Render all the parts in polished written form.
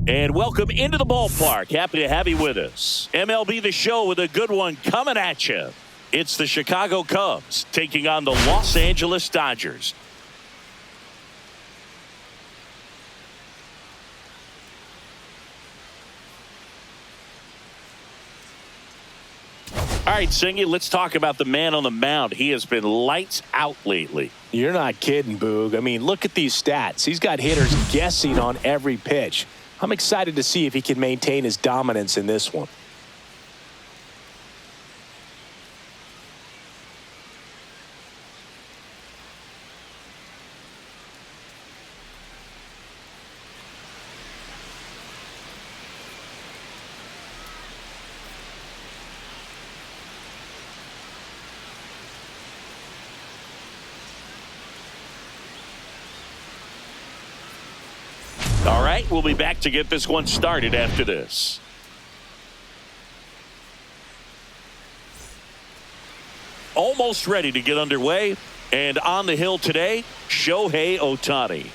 And welcome into the ballpark. Happy to have you with us. MLB The Show with a good one coming at you. It's the Chicago Cubs taking on the Los Angeles Dodgers. All right, Singy, let's talk about the man on the mound. He has been lights out lately. You're not kidding, Boog. I mean, look at these stats. He's got hitters guessing on every pitch. I'm excited to see if he can maintain his dominance in this one. All right, we'll be back to get this one started after this. Almost ready to get underway. And on the hill today, Shohei Ohtani.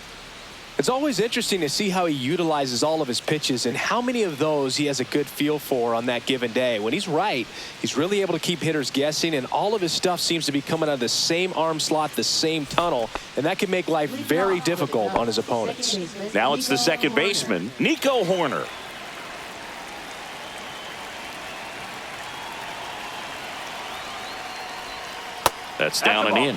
It's always interesting to see how he utilizes all of his pitches and how many of those he has a good feel for on that given day. When he's right, he's really able to keep hitters guessing, and all of his stuff seems to be coming out of the same arm slot, the same tunnel, and that can make life very difficult on his opponents. Now it's the second baseman, Nico Hoerner. That's down and in.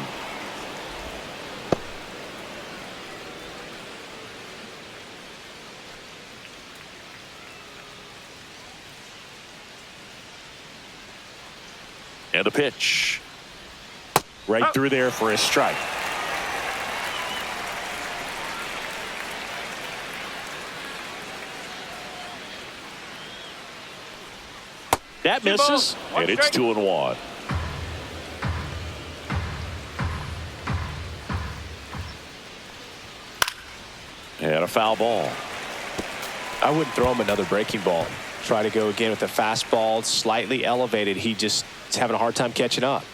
And a pitch. Right through there for a strike. That misses, and it's 2-1. And a foul ball. I wouldn't throw him another breaking ball. Try to go again with a fastball, slightly elevated. He just is having a hard time catching up.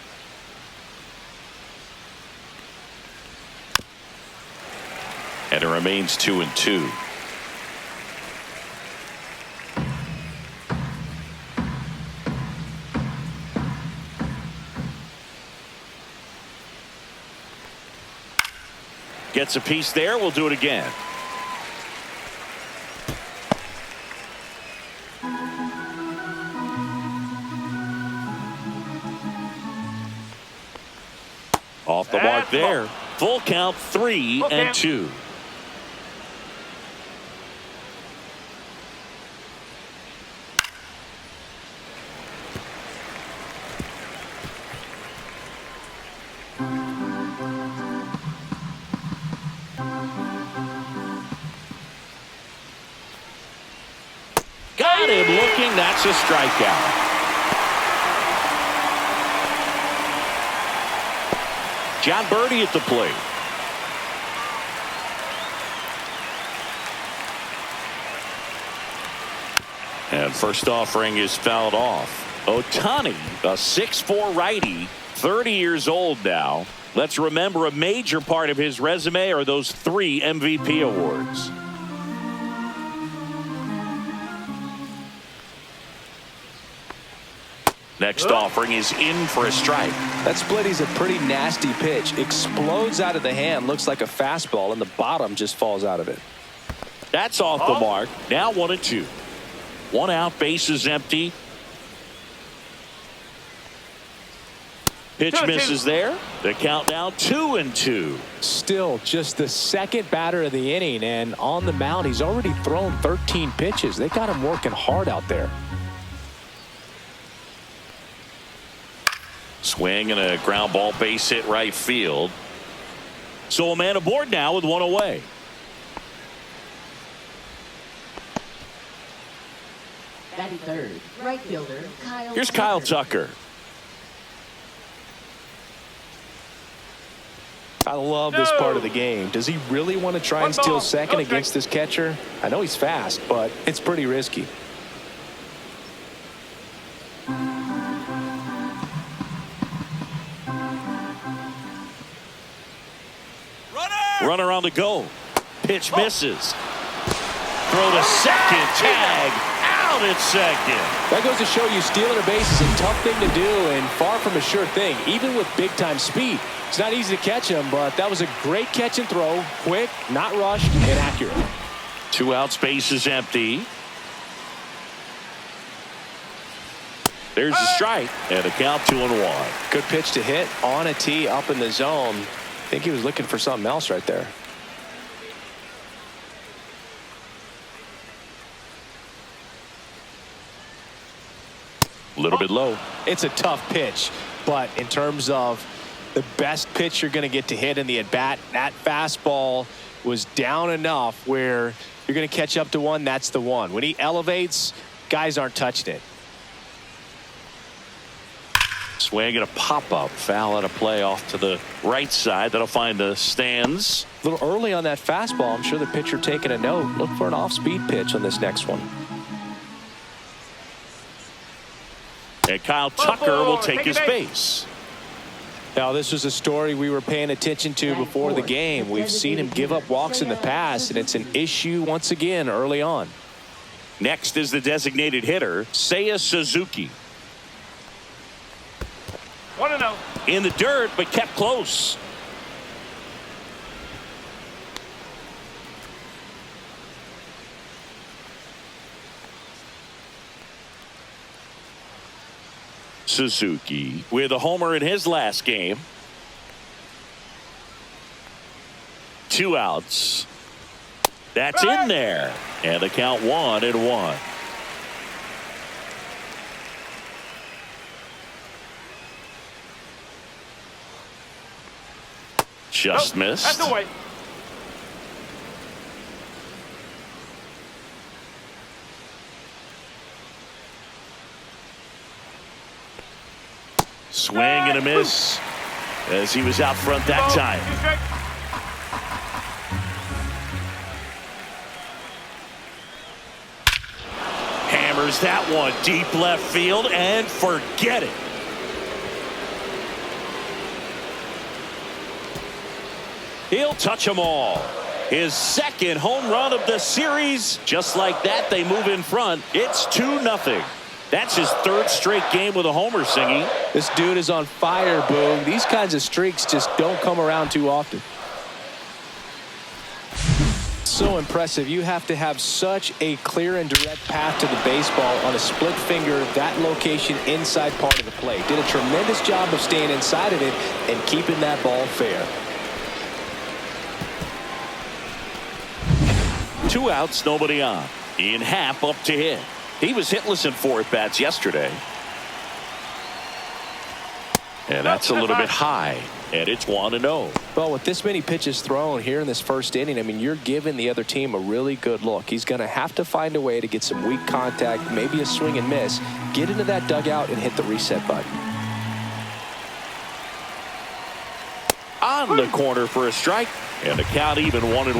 And it remains 2-2. Gets a piece there. We'll do it again. Off the mark there. Full count, 3-2. Got him looking. That's a strikeout. John Birdie at the plate. And first offering is fouled off. Ohtani, a 6'4" righty, 30 years old now. Let's remember a major part of his resume are those 3 MVP awards. Next offering is in for a strike. That split is a pretty nasty pitch. Explodes out of the hand. Looks like a fastball, and the bottom just falls out of it. That's off the mark. Now 1-2. 1 out, bases empty. Pitch misses there. The count now 2-2. Still just the second batter of the inning, and on the mound, he's already thrown 13 pitches. They got him working hard out there. Swing and a ground ball, base hit right field. So a man aboard now with 1 away. Batting third, right fielder Kyle. Here's Kyle Tucker. I love this part of the game. Does he really want to try and steal second against this catcher? I know he's fast, but it's pretty risky. Runner on the go. Pitch misses. throw to second. Tag out at second. That goes to show you stealing a base is a tough thing to do and far from a sure thing, even with big-time speed. It's not easy to catch him, but that was a great catch and throw. Quick, not rushed, and accurate. 2 outs, base is empty. There's a strike, and a count 2-1. Good pitch to hit on a tee up in the zone. I think he was looking for something else right there. A little bit low. It's a tough pitch, but in terms of the best pitch you're going to get to hit in the at-bat, that fastball was down enough where you're going to catch up to one. That's the one. When he elevates, guys aren't touching it. Swing and a pop-up. Foul at a play off to the right side. That'll find the stands. A little early on that fastball. I'm sure the pitcher taking a note. Look for an off-speed pitch on this next one. And Kyle Tucker will take his base. Now, this was a story we were paying attention to before the game. We've seen him give up walks in the past, and it's an issue once again early on. Next is the designated hitter, Seiya Suzuki. 1-0. In the dirt, but kept close. Suzuki with a homer in his last game. 2 outs. That's in there. And the count 1-1. Just missed. That's away. Swing and a miss as he was out front that time. Hammers that one deep left field and forget it. He'll touch them all. His second home run of the series. Just like that, they move in front. It's 2-0. That's his 3rd straight game with a homer, Singy. This dude is on fire, Boog. These kinds of streaks just don't come around too often. So impressive. You have to have such a clear and direct path to the baseball on a split finger, that location inside part of the plate. Did a tremendous job of staying inside of it and keeping that ball fair. 2 outs, nobody on. Ian Happ up to hit. He was hitless in 4 at-bats yesterday. And that's a little bit high. And it's 1-0. Well, with this many pitches thrown here in this first inning, I mean, you're giving the other team a really good look. He's going to have to find a way to get some weak contact, maybe a swing and miss, get into that dugout and hit the reset button. On the corner for a strike. And the count even 1-1.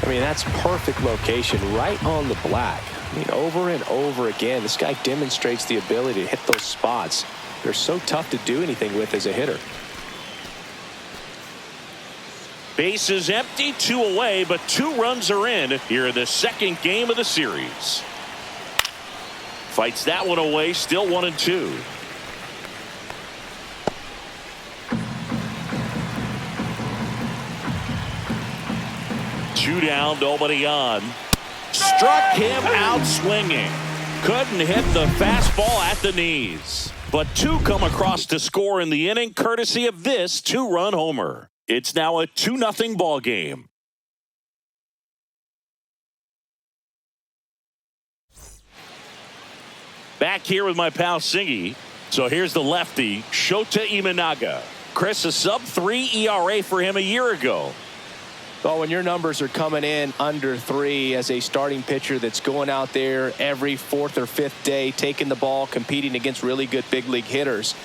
I mean, that's perfect location right on the black. I mean, over and over again, this guy demonstrates the ability to hit those spots. They're so tough to do anything with as a hitter. Base is empty, 2 away, but 2 runs are in here in the 2nd game of the series. Fights that one away, still 1-2. Two down, nobody on. Struck him out swinging. Couldn't hit the fastball at the knees. But 2 come across to score in the inning, courtesy of this 2-run homer. It's now a 2-0 ball game. Back here with my pal Singy. So here's the lefty, Shota Imanaga. Chris, a sub-3 ERA for him a year ago. Well, when your numbers are coming in under 3 as a starting pitcher that's going out there every 4th or 5th day, taking the ball, competing against really good big league hitters,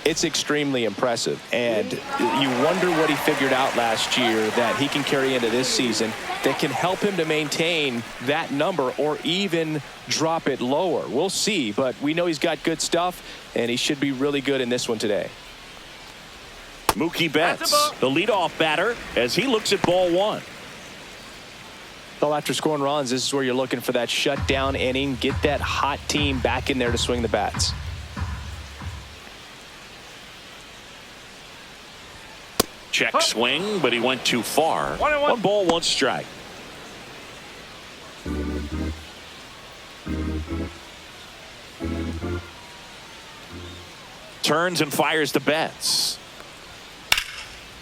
it's extremely impressive. And you wonder what he figured out last year that he can carry into this season that can help him to maintain that number or even drop it lower. We'll see, but we know he's got good stuff, and he should be really good in this one today. Mookie Betts, the leadoff batter, as he looks at ball 1. Well, after scoring runs, this is where you're looking for that shutdown inning. Get that hot team back in there to swing the bats. Check swing, but he went too far. 1 ball, 1 strike. Turns and fires the Betts.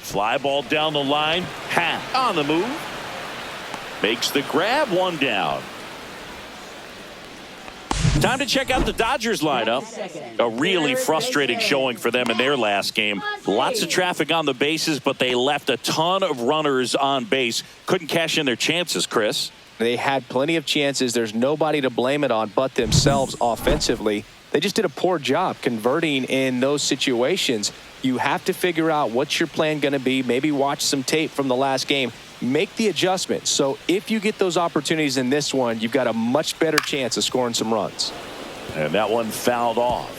Fly ball down the line. Hat on the move. Makes the grab, 1 down. Time to check out the Dodgers lineup. A really frustrating showing for them in their last game. Lots of traffic on the bases, but they left a ton of runners on base. Couldn't cash in their chances, Chris. They had plenty of chances. There's nobody to blame it on but themselves offensively. They just did a poor job converting in those situations. You have to figure out what's your plan going to be. Maybe watch some tape from the last game. Make the adjustment. So if you get those opportunities in this one, you've got a much better chance of scoring some runs. And that one fouled off.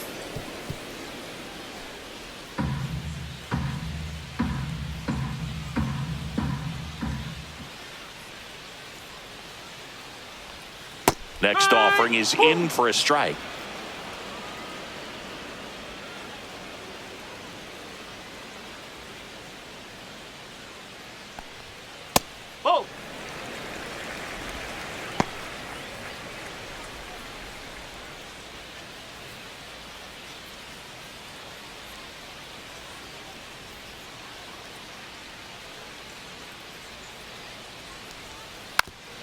Next offering is in for a strike. Oh.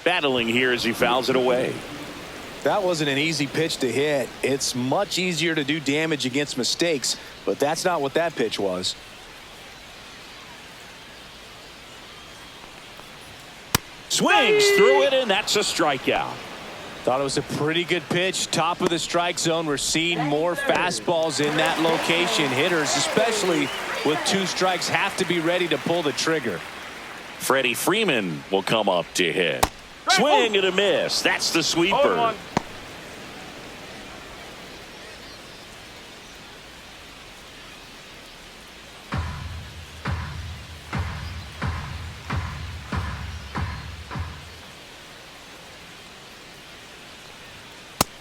Battling here as he fouls it away. That wasn't an easy pitch to hit. It's much easier to do damage against mistakes, but that's not what that pitch was. Swings through it, and that's a strikeout. Thought it was a pretty good pitch. Top of the strike zone. We're seeing more fastballs in that location. Hitters, especially with 2 strikes, have to be ready to pull the trigger. Freddie Freeman will come up to hit. Swing and a miss. That's the sweeper.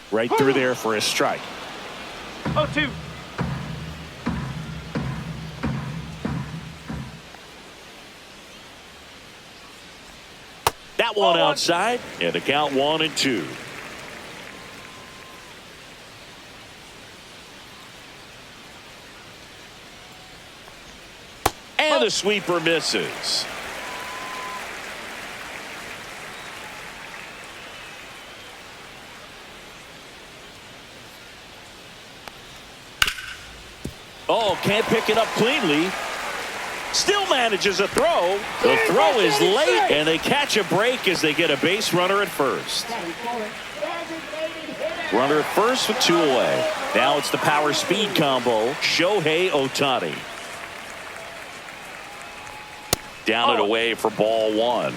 Right through there for a strike. 0-2. That one outside, and the count 1-2. And the sweeper misses. Oh, can't pick it up cleanly. Still manages a throw. The throw is late, and they catch a break as they get a base runner at first. Runner at first with 2 away. Now it's the power speed combo. Shohei Ohtani. Down and away for ball 1.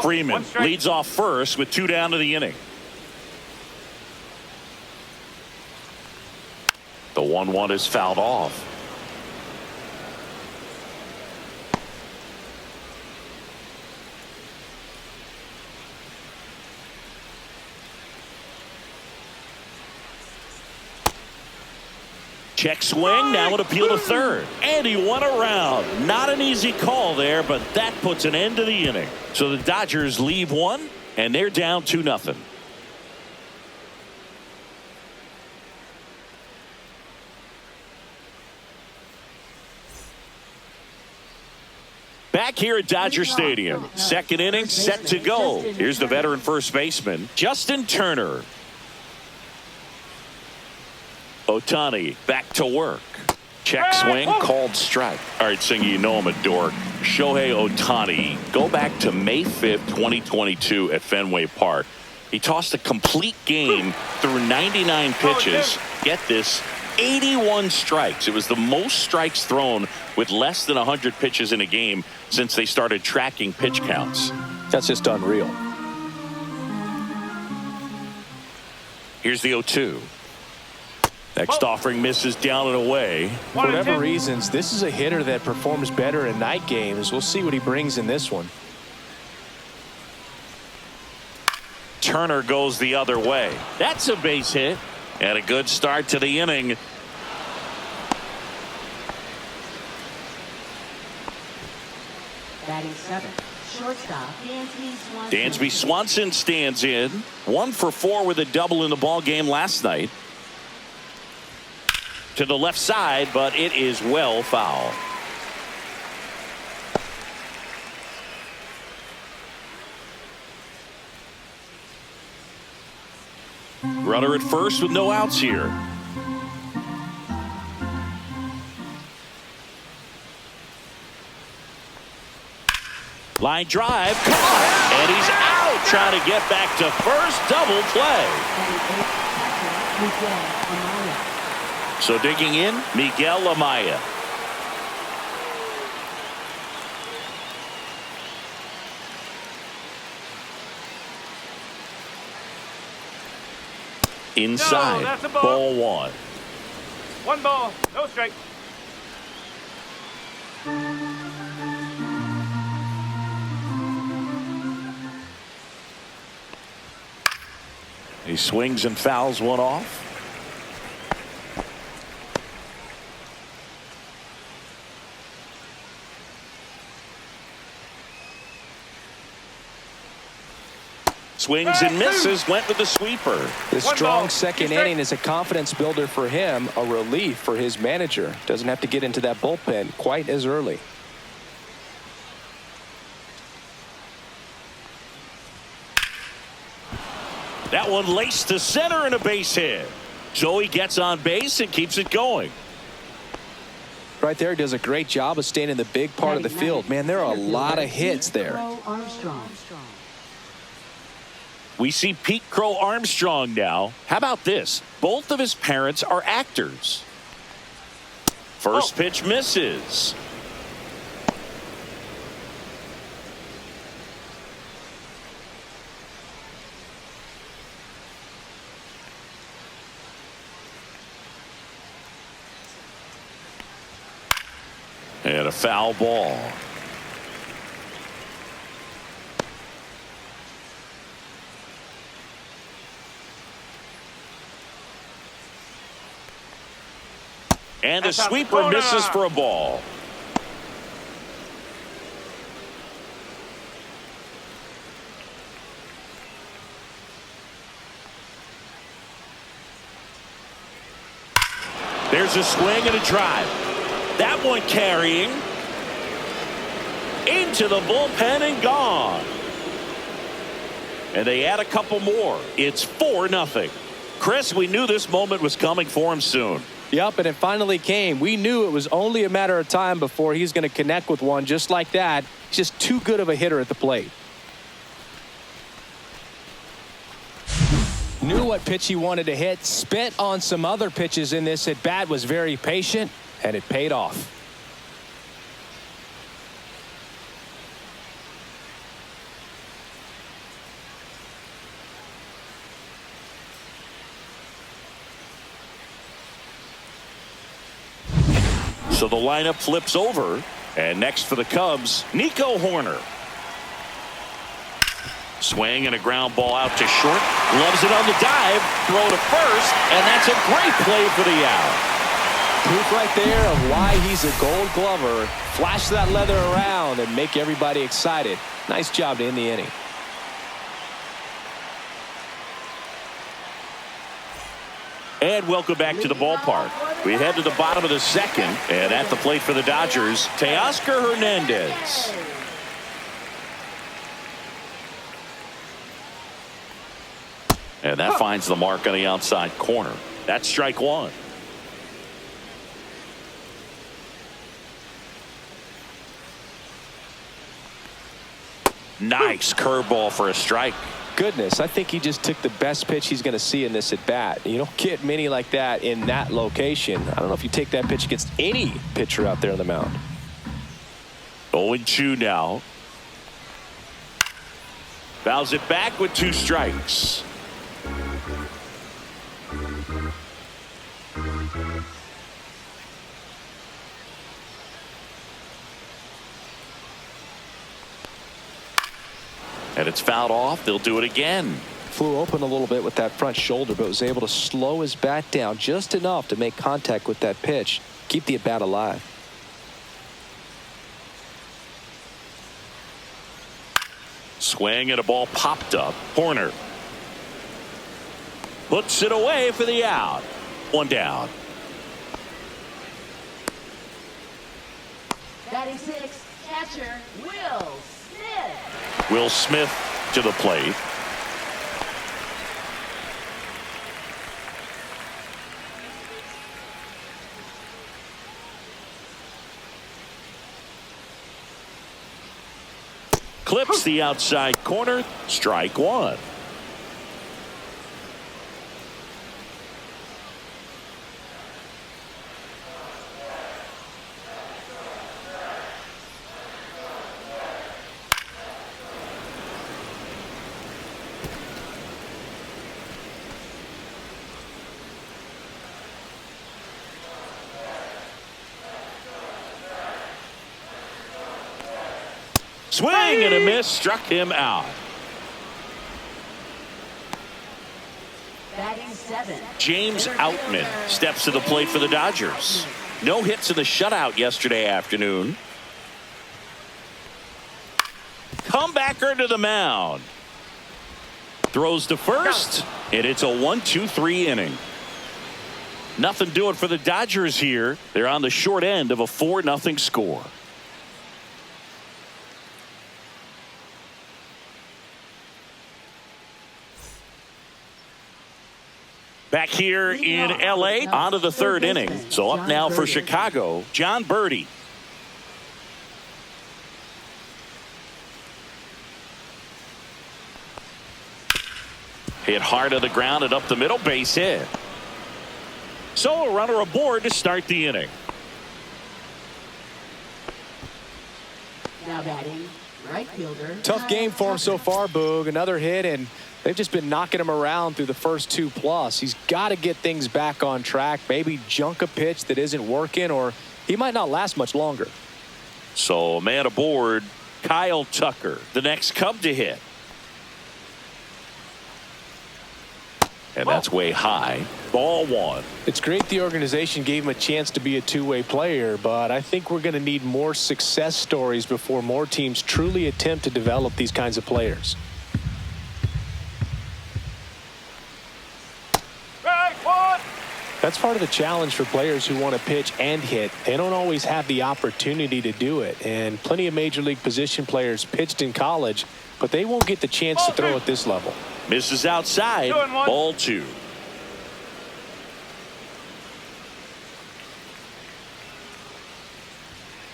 Freeman leads off first with 2 down to the inning. The 1-1 is fouled off. Check swing, now an appeal to third. And he won around. Not an easy call there, but that puts an end to the inning. So the Dodgers leave 1, and they're down 2-0. Back here at Dodger Stadium. Second inning set to go. Here's the veteran first baseman, Justin Turner. Ohtani back to work. Check swing, called strike. All right, Singy, you know I'm a dork. Shohei Ohtani, go back to May 5th, 2022 at Fenway Park. He tossed a complete game through 99 pitches. Get this, 81 strikes. It was the most strikes thrown with less than 100 pitches in a game since they started tracking pitch counts. That's just unreal. Here's the 0-2. Next offering misses down and away. For whatever reasons, this is a hitter that performs better in night games. We'll see what he brings in this one. Turner goes the other way. That's a base hit. And a good start to the inning. Batting 7th, shortstop Dansby Swanson stands in. 1 for 4 with a double in the ball game last night. To the left side, but it is well foul. Runner at first with no outs here. Line drive, caught, and he's out, trying to get back to first. Double play. So digging in, Miguel Amaya. Inside, no, that's a ball. Ball 1. 1 ball, no strike. He swings and fouls one off. Swings and misses, went with the sweeper. This One strong ball. second inning is a confidence builder for him, a relief for his manager. Doesn't have to get into that bullpen quite as early. That one laced to center and a base hit. Joey gets on base and keeps it going. Right there, does a great job of staying in the big part of the field. Man, there are a lot of hits there. We see Pete Crow Armstrong now. How about this? Both of his parents are actors. First pitch misses. And a foul ball. And a sweeper misses for a ball. There's a swing and a drive. That one carrying into the bullpen and gone. And they add a couple more. It's 4-0. Chris, we knew this moment was coming for him soon. Yep, and it finally came. We knew it was only a matter of time before he's going to connect with one just like that. He's just too good of a hitter at the plate. Knew what pitch he wanted to hit, spit on some other pitches in this at bat, was very patient, and it paid off. So the lineup flips over, and next for the Cubs, Nico Horner. Swing and a ground ball out to short. Loves it on the dive. Throw to first, and that's a great play for the out. Proof right there of why he's a Gold Glover. Flash that leather around and make everybody excited. Nice job to end the inning. And welcome back to the ballpark. We head to the bottom of the second, and at the plate for the Dodgers, Teoscar Hernandez. And that finds the mark on the outside corner. That's strike one. Nice curveball for a strike. goodness, I think he just took the best pitch he's going to see in this at bat. You don't get many like that in that location. I don't know if you take that pitch against any pitcher out there on the mound. 0-2 now. Fouls it back with 2 strikes. And it's fouled off. They'll do it again. Flew open a little bit with that front shoulder, but was able to slow his bat down just enough to make contact with that pitch. Keep the at bat alive. Swing and a ball popped up. Corner. Puts it away for the out. 1 down. Batting 6, catcher Will Smith. Will Smith to the plate. Clips the outside corner. Strike 1. Swing and a miss, struck him out. Batting 7. James Outman steps to the plate for the Dodgers. No hits in the shutout yesterday afternoon. Comebacker to the mound. Throws to first, and it's a 1-2-3 inning. Nothing doing for the Dodgers here. They're on the short end of a 4-0 score. Back here in L.A., on to the 3rd inning. So up now for Chicago, John Birdie. Hit hard to the ground and up the middle, base hit. So a runner aboard to start the inning. Now batting right fielder. Tough game for him so far, Boog. Another hit, and they've just been knocking him around through the first 2+. He's got to get things back on track. Maybe junk a pitch that isn't working, or he might not last much longer. So a man aboard, Kyle Tucker, the next Cub to hit. And that's way high. Ball 1. It's great the organization gave him a chance to be a two-way player, but I think we're going to need more success stories before more teams truly attempt to develop these kinds of players. That's part of the challenge for players who want to pitch and hit. They don't always have the opportunity to do it, and plenty of major league position players pitched in college, but they won't get the chance to throw at this level. Misses outside. Ball 2.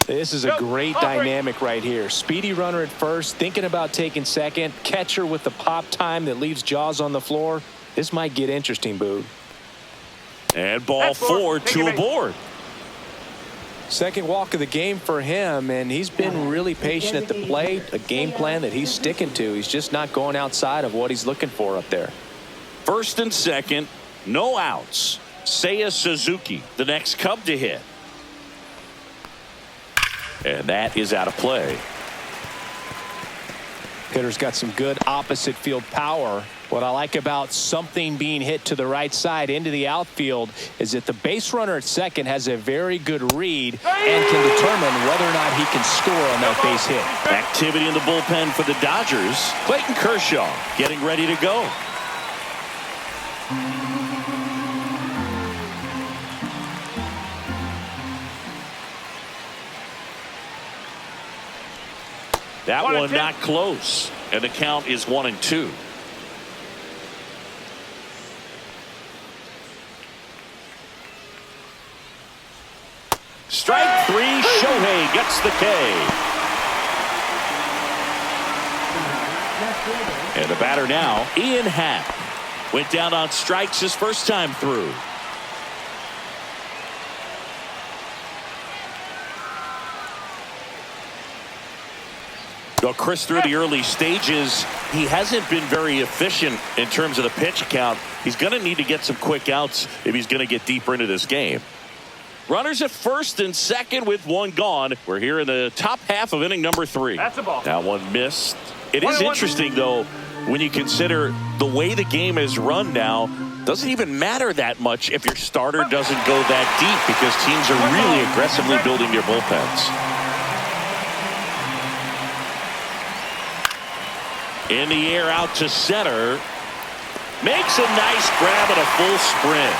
This is a great dynamic right here. Speedy runner at first, thinking about taking second. Catcher with the pop time that leaves Jaws on the floor. This might get interesting, Boog. And ball 4, 2 aboard. Second walk of the game for him, and he's been really patient at the plate. A game plan that he's sticking to. He's just not going outside of what he's looking for up there. First and second, no outs. Seiya Suzuki, the next Cub to hit. And that is out of play. Hitter's got some good opposite field power. What I like about something being hit to the right side into the outfield is that the base runner at second has a very good read and can determine whether or not he can score on that base hit. Activity in the bullpen for the Dodgers. Clayton Kershaw getting ready to go. That one not close, and the count is 1-2. Strike 3, Shohei gets the K. And The batter now, Ian Happ. Went down on strikes his first time through. Well, Chris, through the early stages, he hasn't been very efficient in terms of the pitch count. He's going to need to get some quick outs if he's going to get deeper into this game. Runners at first and second with one gone. We're here in the top half of inning number 3. That's a ball. That one missed. It is interesting, though, when you consider the way the game is run now. Doesn't even matter that much if your starter doesn't go that deep, because teams are really aggressively building their bullpens. In the air out to center. Makes a nice grab and a full sprint.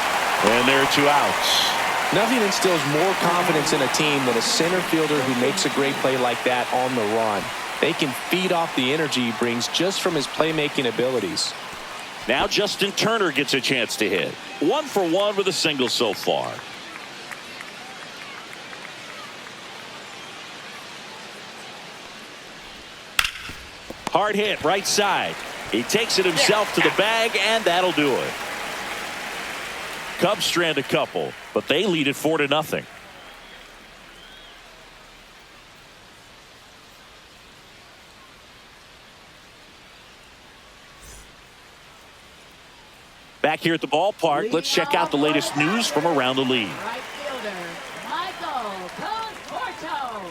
And there are 2 outs. Nothing instills more confidence in a team than a center fielder who makes a great play like that on the run. They can feed off the energy he brings just from his playmaking abilities. Now Justin Turner gets a chance to hit. 1 for 1 with a single so far. Hard hit right side. He takes it himself to the bag, and that'll do it. Cubs strand a couple, but they lead it 4-0. Back here at the ballpark, let's check out the latest news from around the league. Right fielder, Michael Conforto.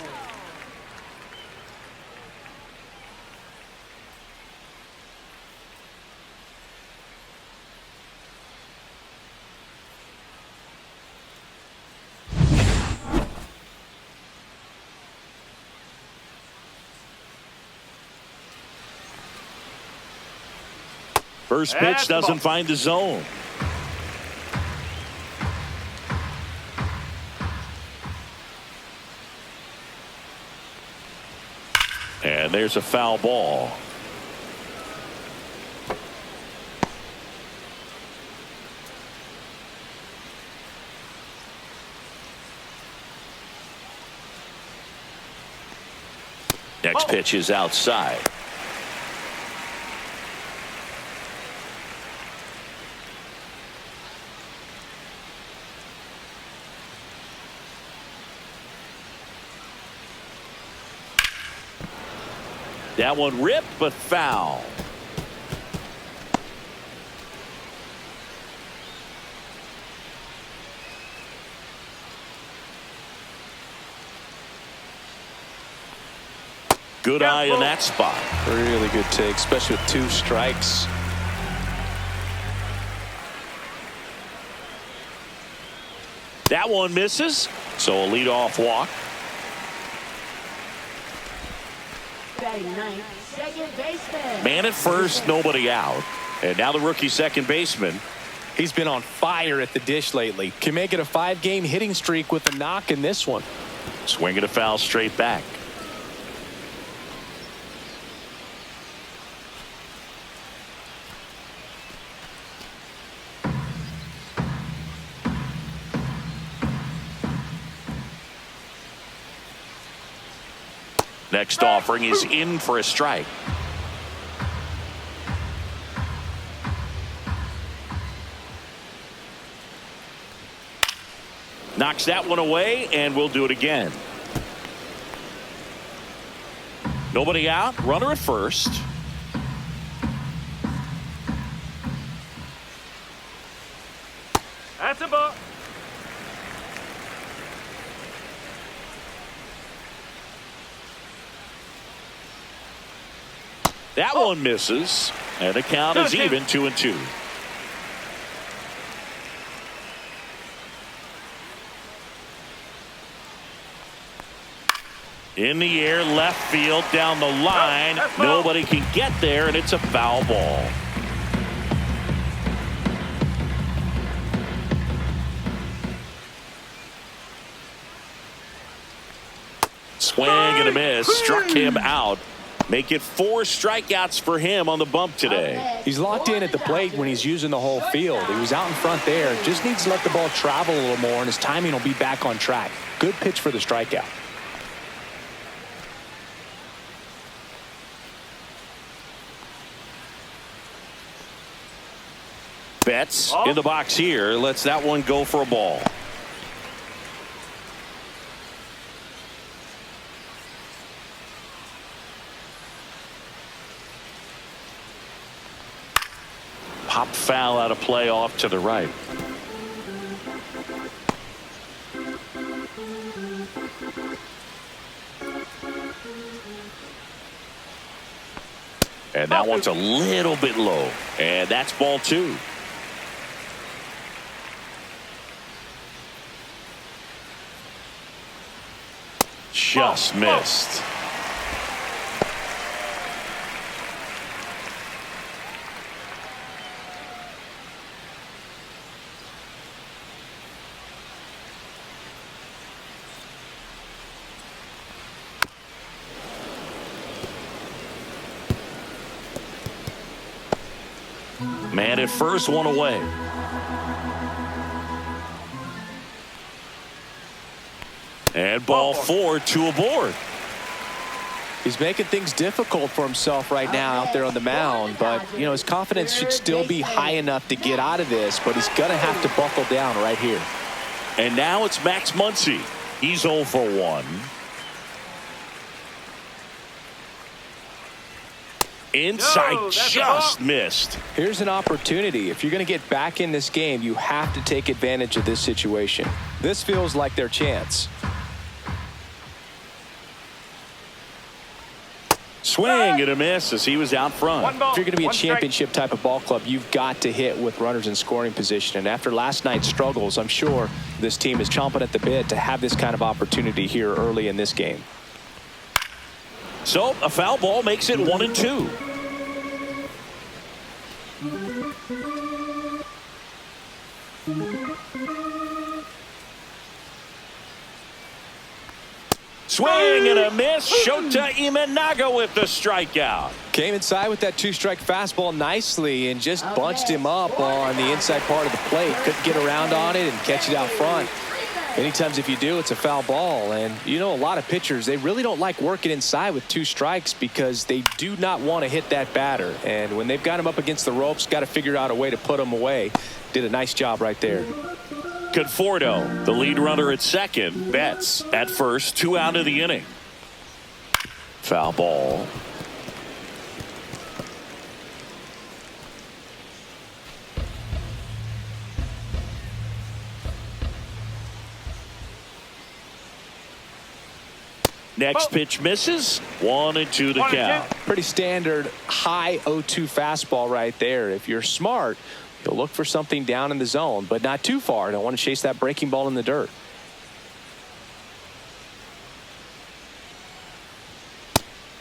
First pitch doesn't find the zone. And there's a foul ball. Next pitch is outside. That one ripped, but foul. Good eye in that spot. Really good take, especially with 2 strikes. That one misses, so a leadoff walk. Batting ninth, second baseman. Man at first, nobody out. And now the rookie second baseman. He's been on fire at the dish lately. Can make it a 5-game hitting streak with a knock in this one. Swinging a foul straight back. Next offering is in for a strike. Knocks that one away, and we'll do it again. Nobody out, runner at first. That's a ball. That one misses, and the count is even 2-2. In the air, left field, down the line. Nobody can get there, and it's a foul ball. Swing and a miss, struck him out. Make it 4 strikeouts for him on the bump today. He's locked in at the plate when he's using the whole field. He was out in front there. Just needs to let the ball travel a little more, and his timing will be back on track. Good pitch for the strikeout. Betts in the box here. Lets that one go for a ball. Pop foul out of play off to the right. And that one's a little bit low. And that's ball 2. Just missed. Man at first, one away. And ball 4, 2 aboard. He's making things difficult for himself right now out there on the mound, but you know his confidence should still be high enough to get out of this, but he's gonna have to buckle down right here. And now it's Max Muncy. He's 0 for 1. Inside, just missed. Here's an opportunity. If you're going to get back in this game, you have to take advantage of this situation. This feels like their chance. Swing and a miss as he was out front. If you're going to be a championship type of ball club, you've got to hit with runners in scoring position. And after last night's struggles, I'm sure this team is chomping at the bit to have this kind of opportunity here early in this game. So a foul ball makes it 1-2. Swing and a miss. Shota Imanaga with the strikeout. Came inside with that 2-strike fastball nicely and just bunched him up on the inside part of the plate. Couldn't get around on it and catch it out front. Many times if you do, it's a foul ball. And you know, a lot of pitchers, they really don't like working inside with 2 strikes because they do not want to hit that batter. And when they've got him up against the ropes, got to figure out a way to put him away. Did a nice job right there. Conforto, the lead runner at second. Betts at first, 2 out of the inning. Foul ball. Next pitch misses. 1-2 to count. Pretty standard high 0-2 fastball right there. If you're smart, you'll look for something down in the zone, but not too far. Don't want to chase that breaking ball in the dirt.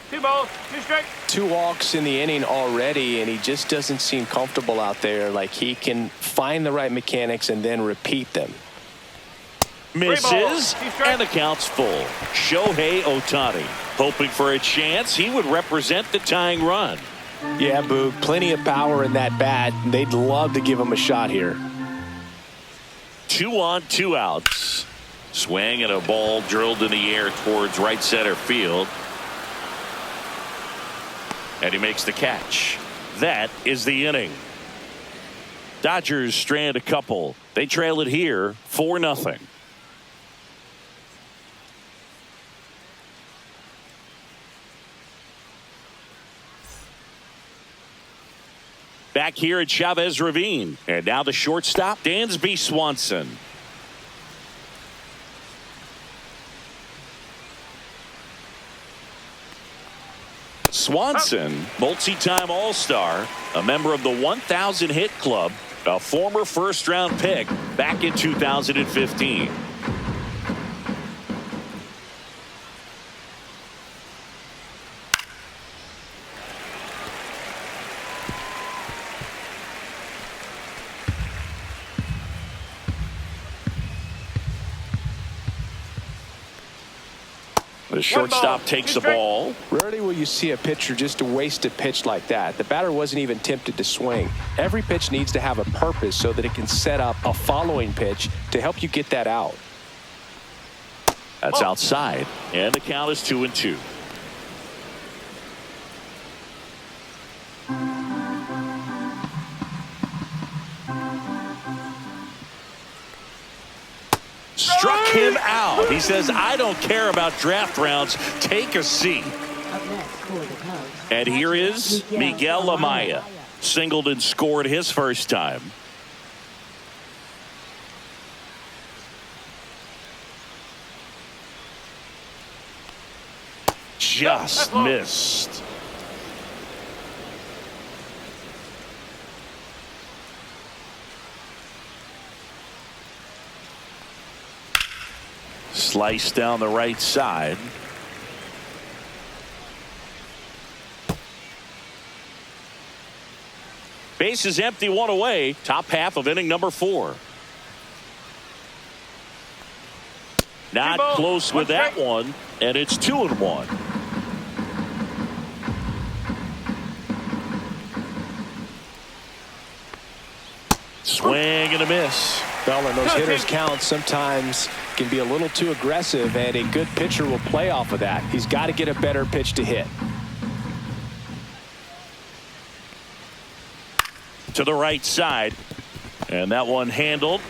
Two balls, 2 strikes. 2 walks in the inning already, and he just doesn't seem comfortable out there. Like he can find the right mechanics and then repeat them. Misses, and the count's full. Shohei Ohtani hoping for a chance he would represent the tying run. Yeah, Boog, plenty of power in that bat. They'd love to give him a shot here. 2 on, 2 outs. Swing and a ball drilled in the air towards right center field. And he makes the catch. That is the inning. Dodgers strand a couple. They trail it here 4-0. Back here at Chavez Ravine. And now the shortstop, Dansby Swanson. Swanson, multi-time All-Star, a member of the 1,000 hit club, a former first-round pick back in 2015. The shortstop takes the ball. Rarely will you see a pitcher just waste a pitch like that. The batter wasn't even tempted to swing. Every pitch needs to have a purpose so that it can set up a following pitch to help you get that out. That's outside, and the count is 2-2. He says, I don't care about draft rounds. Take a seat. Up next for the Cubs. And here is Miguel Amaya. Singled and scored his first time. Just missed. Slice down the right side. Base is empty, one away. Top half of inning number 4. Not close with that one, and it's 2-1. Swing and a miss. Well, and those hitters count sometimes can be a little too aggressive, and a good pitcher will play off of that. He's got to get a better pitch to hit. To the right side, and that one handled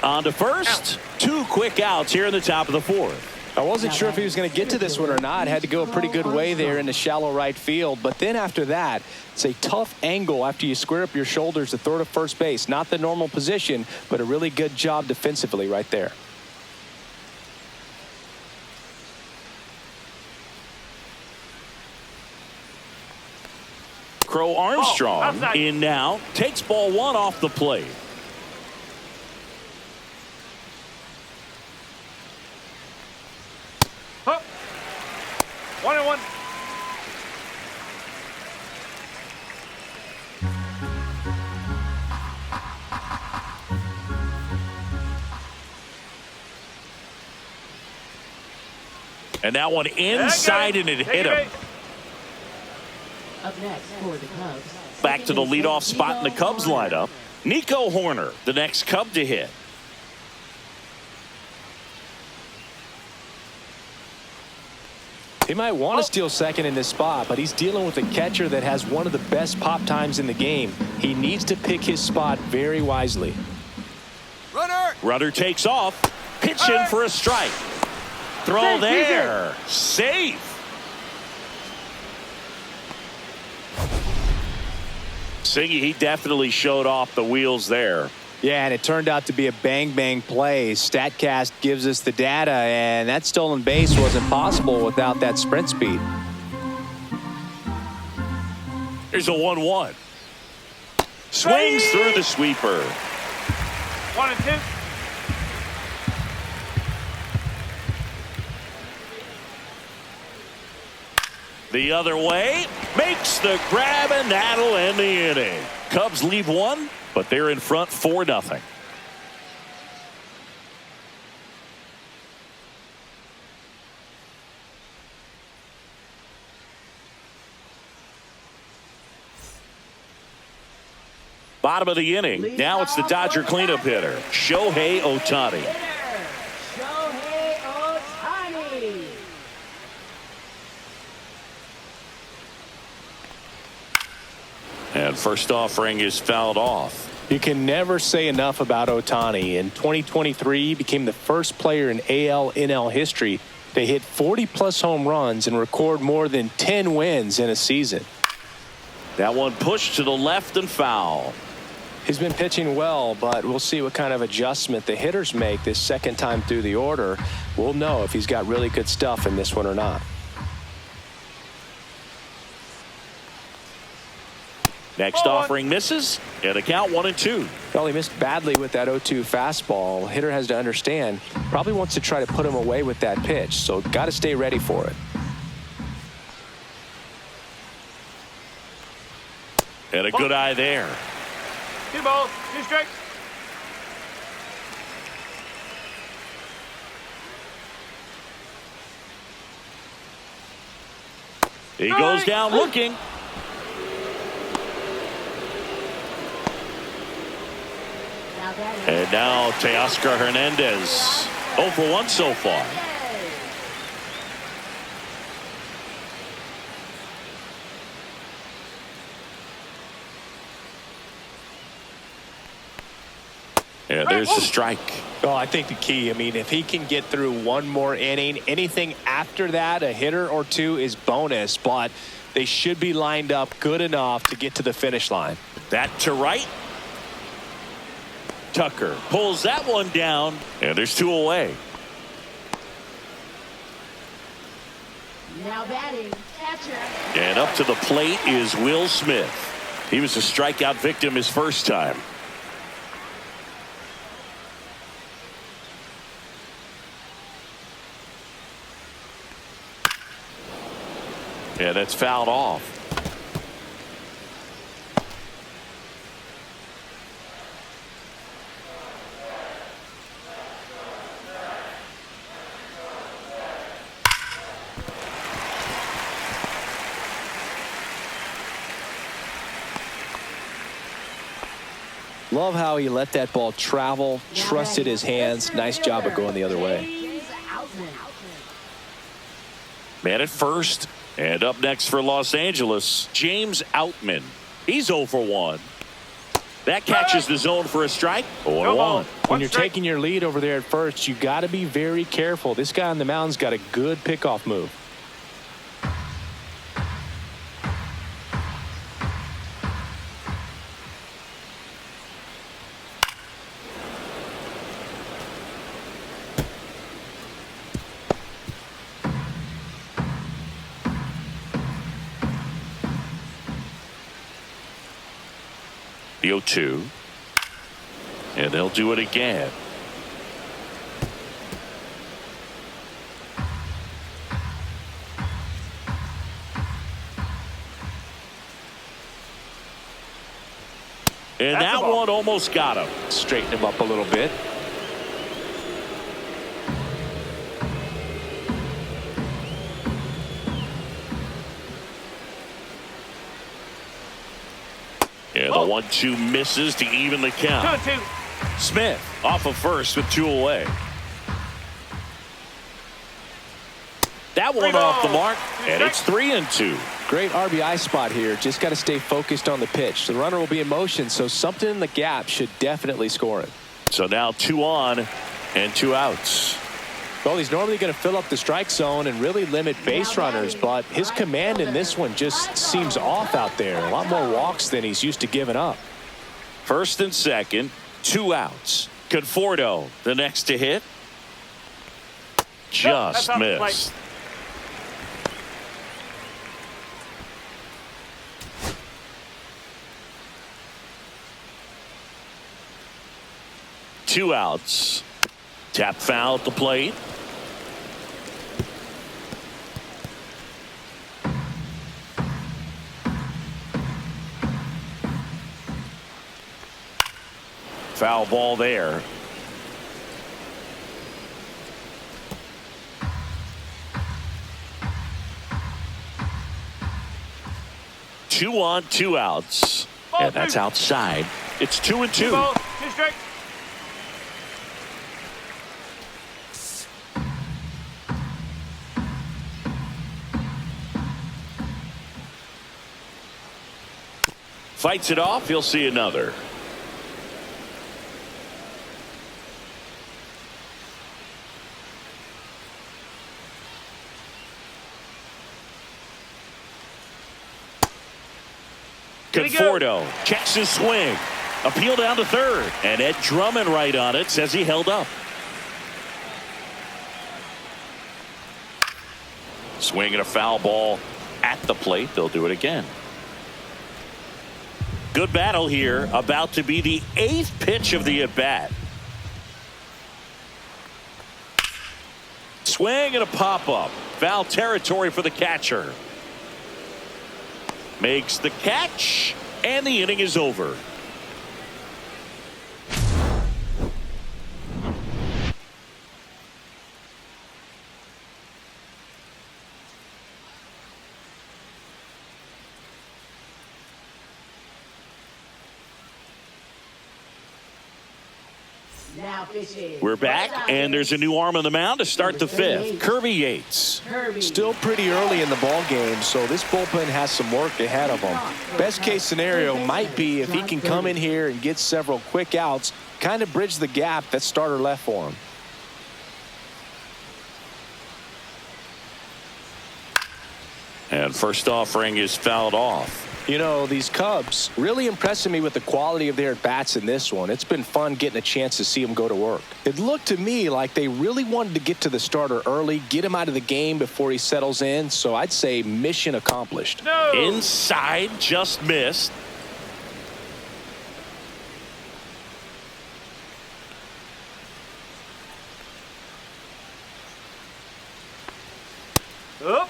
on to first. 2 quick outs here in the top of the 4th. I wasn't sure if he was going to get to this one or not. Had to go a pretty good way there in the shallow right field. But then after that, it's a tough angle after you square up your shoulders to throw to first base. Not the normal position, but a really good job defensively right there. Crow Armstrong in now. Takes ball 1 off the plate. Huh. 1-1. And that one inside, and it hit him. Up next for the Cubs. Back to the leadoff spot in the Cubs lineup. Nico Horner, the next Cub to hit. He might want to steal second in this spot, but he's dealing with a catcher that has one of the best pop times in the game. He needs to pick his spot very wisely. Runner takes off. Pitch in for a strike. Throw there. Safe. Singy, he definitely showed off the wheels there. Yeah, and it turned out to be a bang-bang play. StatCast gives us the data, and that stolen base wasn't possible without that sprint speed. Here's a 1-1. Swings through the sweeper. 1-2. The other way, makes the grab, and that'll end the inning. Cubs leave 1, but they're in front 4-0. Bottom of the inning. Now it's the Dodger cleanup hitter, Shohei Ohtani. Shohei Ohtani. And first offering is fouled off. You can never say enough about Ohtani. In 2023, he became the first player in AL/NL history to hit 40-plus home runs and record more than 10 wins in a season. That one pushed to the left and foul. He's been pitching well, but we'll see what kind of adjustment the hitters make this second time through the order. We'll know if he's got really good stuff in this one or not. Next offering misses, and a count 1-2. Well, he missed badly with that 0-2 fastball. Hitter has to understand, probably wants to try to put him away with that pitch, so got to stay ready for it. And a good eye there. 2 balls, 2 strikes. He goes down looking. And now Teoscar Hernandez. 0 for 1 so far. Yeah, there's the strike. Oh, I think the key, I mean, if he can get through one more inning, anything after that, a hitter or two is bonus, but they should be lined up good enough to get to the finish line. That to right. Tucker pulls that one down, and there's 2 away. Now batting, catcher. And up to the plate is Will Smith. He was a strikeout victim his first time. Yeah, that's fouled off. Love how he let that ball travel, trusted his hands. Nice job of going the other way. Man at first. And up next for Los Angeles, James Outman. He's 0 for 1. That catches the zone for a strike. 0-1. When you're taking your lead over there at first, you got to be very careful. This guy on the mound's got a good pickoff move. The 0-2. And they'll do it again. And that one almost got him. Straighten him up a little bit. And the 1-2 misses to even the count. 2-2. Smith off of first with 2 away. That one off the mark, and it's 3-2. Great RBI spot here. Just got to stay focused on the pitch. The runner will be in motion, so something in the gap should definitely score it. So now 2 on and 2 outs. Well, he's normally going to fill up the strike zone and really limit base runners, but his command in this one just seems off out there. A lot more walks than he's used to giving up. First and second, 2 outs. Conforto, the next to hit. Just missed. Two outs. Tap foul at the plate. Foul ball there. Two on, 2 outs. And that's outside. It's 2-2. 2 strikes. Fights it off. He'll see another. Conforto checks his swing. Appeal down to third. And Ed Drummond right on it says he held up. Swinging a foul ball at the plate. They'll do it again. Good battle here. About to be the 8th pitch of the at-bat. Swing and a pop-up. Foul territory for the catcher. Makes the catch, and the inning is over. We're back, and there's a new arm on the mound to start the 5th. Kirby Yates. Still pretty early in the ball game, so this bullpen has some work ahead of him. Best case scenario might be if he can come in here and get several quick outs, kind of bridged the gap that starter left for him. And first offering is fouled off. You know, these Cubs really impressing me with the quality of their at-bats in this one. It's been fun getting a chance to see them go to work. It looked to me like they really wanted to get to the starter early, get him out of the game before he settles in. So I'd say mission accomplished. No. Inside, just missed. Up.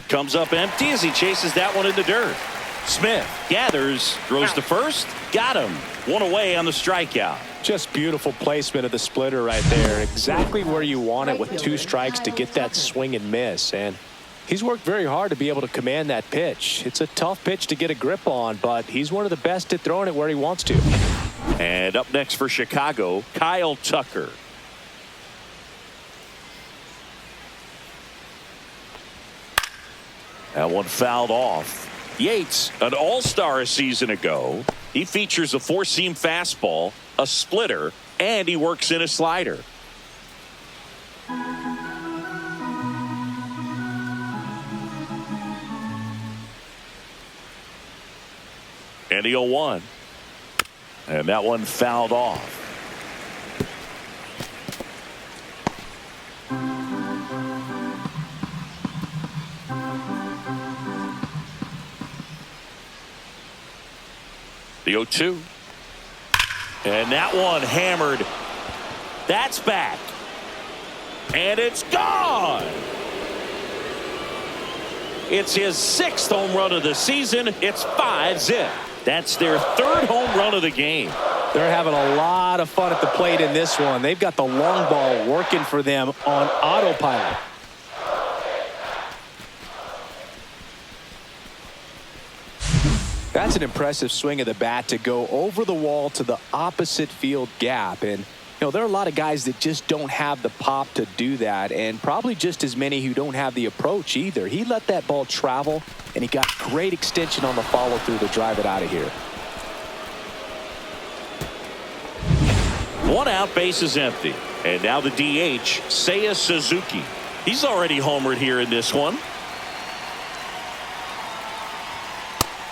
Comes up empty as he chases that one in the dirt. Smith gathers, throws to first, got him. One away on the strikeout. Just beautiful placement of the splitter right there. Exactly where you want it with 2 strikes to get that swing and miss. And he's worked very hard to be able to command that pitch. It's a tough pitch to get a grip on, but he's one of the best at throwing it where he wants to. And up next for Chicago, Kyle Tucker. That one fouled off. Yates, an all-star a season ago. He features a 4-seam fastball, a splitter, and he works in a slider. And the 0-1. And that one fouled off. The 0-2. And that one hammered. That's back. And it's gone. It's his 6th home run of the season. It's 5-zip. That's their 3rd home run of the game. They're having a lot of fun at the plate in this one. They've got the long ball working for them on autopilot. That's an impressive swing of the bat to go over the wall to the opposite field gap. And, you know, there are a lot of guys that just don't have the pop to do that, and probably just as many who don't have the approach either. He let that ball travel, and he got great extension on the follow-through to drive it out of here. 1 out, base is empty. And now the DH, Seiya Suzuki. He's already homered here in this one.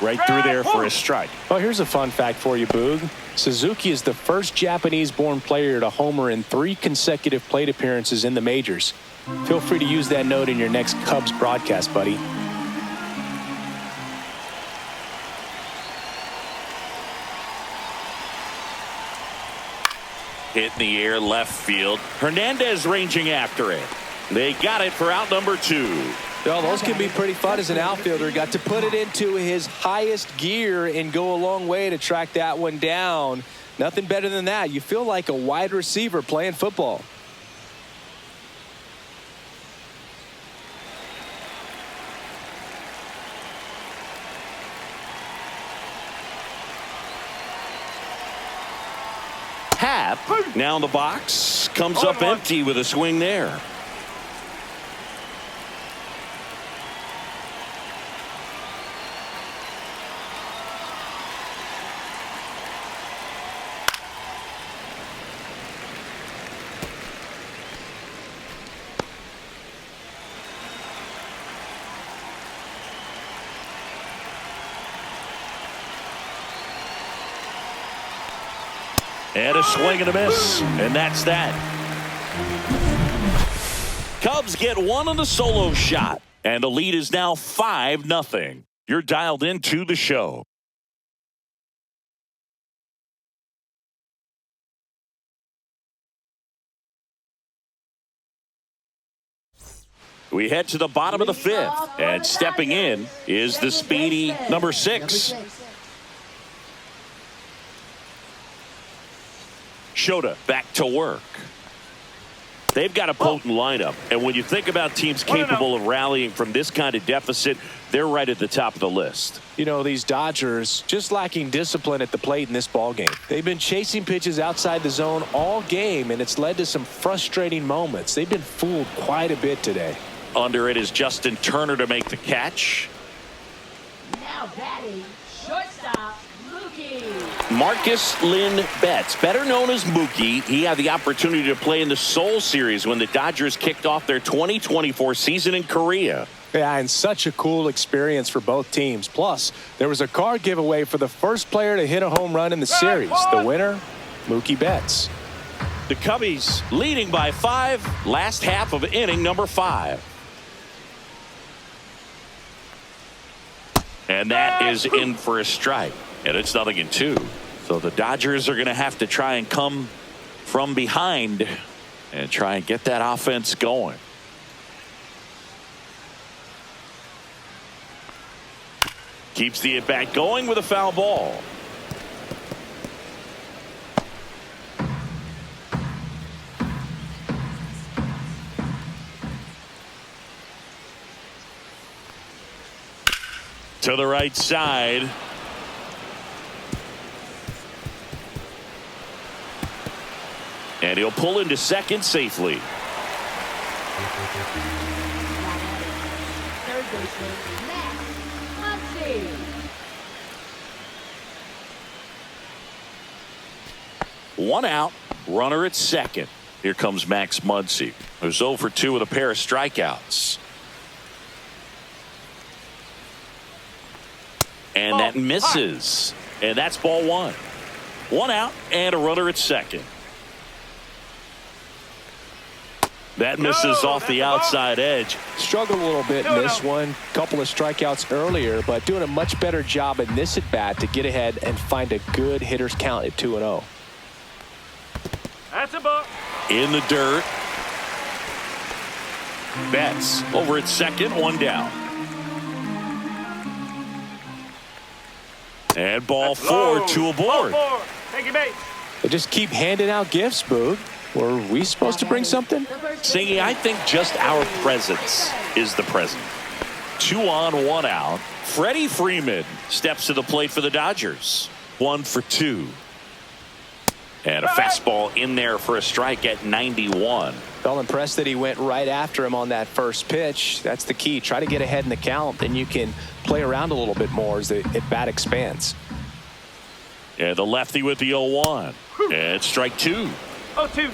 Right through there for a strike. Well, here's a fun fact for you, Boog. Suzuki is the first Japanese-born player to homer in 3 consecutive plate appearances in the majors. Feel free to use that note in your next Cubs broadcast, buddy. Hit in the air, left field. Hernandez ranging after it. They got it for out number 2. Well, those can be pretty fun as an outfielder. Got to put it into his highest gear and go a long way to track that one down. Nothing better than that. You feel like a wide receiver playing football. Happ now in the box. Comes up empty with a swing there. And a swing and a miss. And that's that. Cubs get one on the solo shot. And the lead is now 5-0. You're dialed into the show. We head to the bottom of the 5th. And stepping in is the speedy number 6. Shota back to work. They've got a potent lineup, and when you think about teams capable of rallying from this kind of deficit, they're right at the top of the list. You know, these Dodgers just lacking discipline at the plate in this ballgame. They've been chasing pitches outside the zone all game, and it's led to some frustrating moments. They've been fooled quite a bit today. Under it is Justin Turner to make the catch. Now batting, shortstop, Mookie. Marcus Lynn Betts, better known as Mookie, he had the opportunity to play in the Seoul Series when the Dodgers kicked off their 2024 season in Korea. Yeah, and such a cool experience for both teams. Plus, there was a card giveaway for the first player to hit a home run in the series. The winner, Mookie Betts. The Cubbies leading by 5, last half of inning number 5. And that is in for a strike. And it's 0-2. So the Dodgers are going to have to try and come from behind and try and get that offense going. Keeps the at-bat going with a foul ball. To the right side. And he'll pull into second safely. Third baseman, Max Muncy. One out, runner at second. Here comes Max Muncy, who's 0 for 2 with a pair of strikeouts. And that misses. And that's ball 1. 1 out and a runner at second. That misses off the outside edge. Struggled a little bit in this one. Couple of strikeouts earlier, but doing a much better job in this at bat to get ahead and find a good hitter's count at 2-0. That's a ball. In the dirt. Betts over at second, 1 down. And ball 4, 2 aboard. Ball 4. Thank you, mate. They just keep handing out gifts, Boog. Were we supposed to bring something? Singy, I think just our presence is the present. 2 on, 1 out. Freddie Freeman steps to the plate for the Dodgers. 1 for 2. And a fastball in there for a strike at 91. Felt impressed that he went right after him on that first pitch. That's the key. Try to get ahead in the count, then you can play around a little bit more as the at bat expands. And the lefty with the 0-1. And strike 2. 0-2.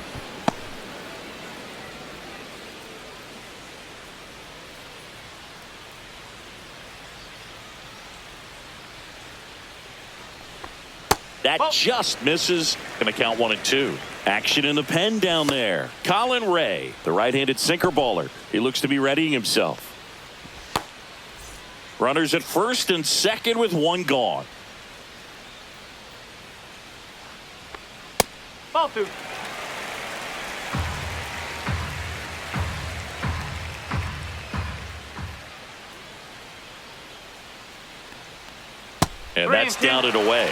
That just misses. Going to count 1 and 2. Action in the pen down there. Colin Ray, the right-handed sinker baller. He looks to be readying himself. Runners at first and second with 1 gone. Ball 2. And that's down and away.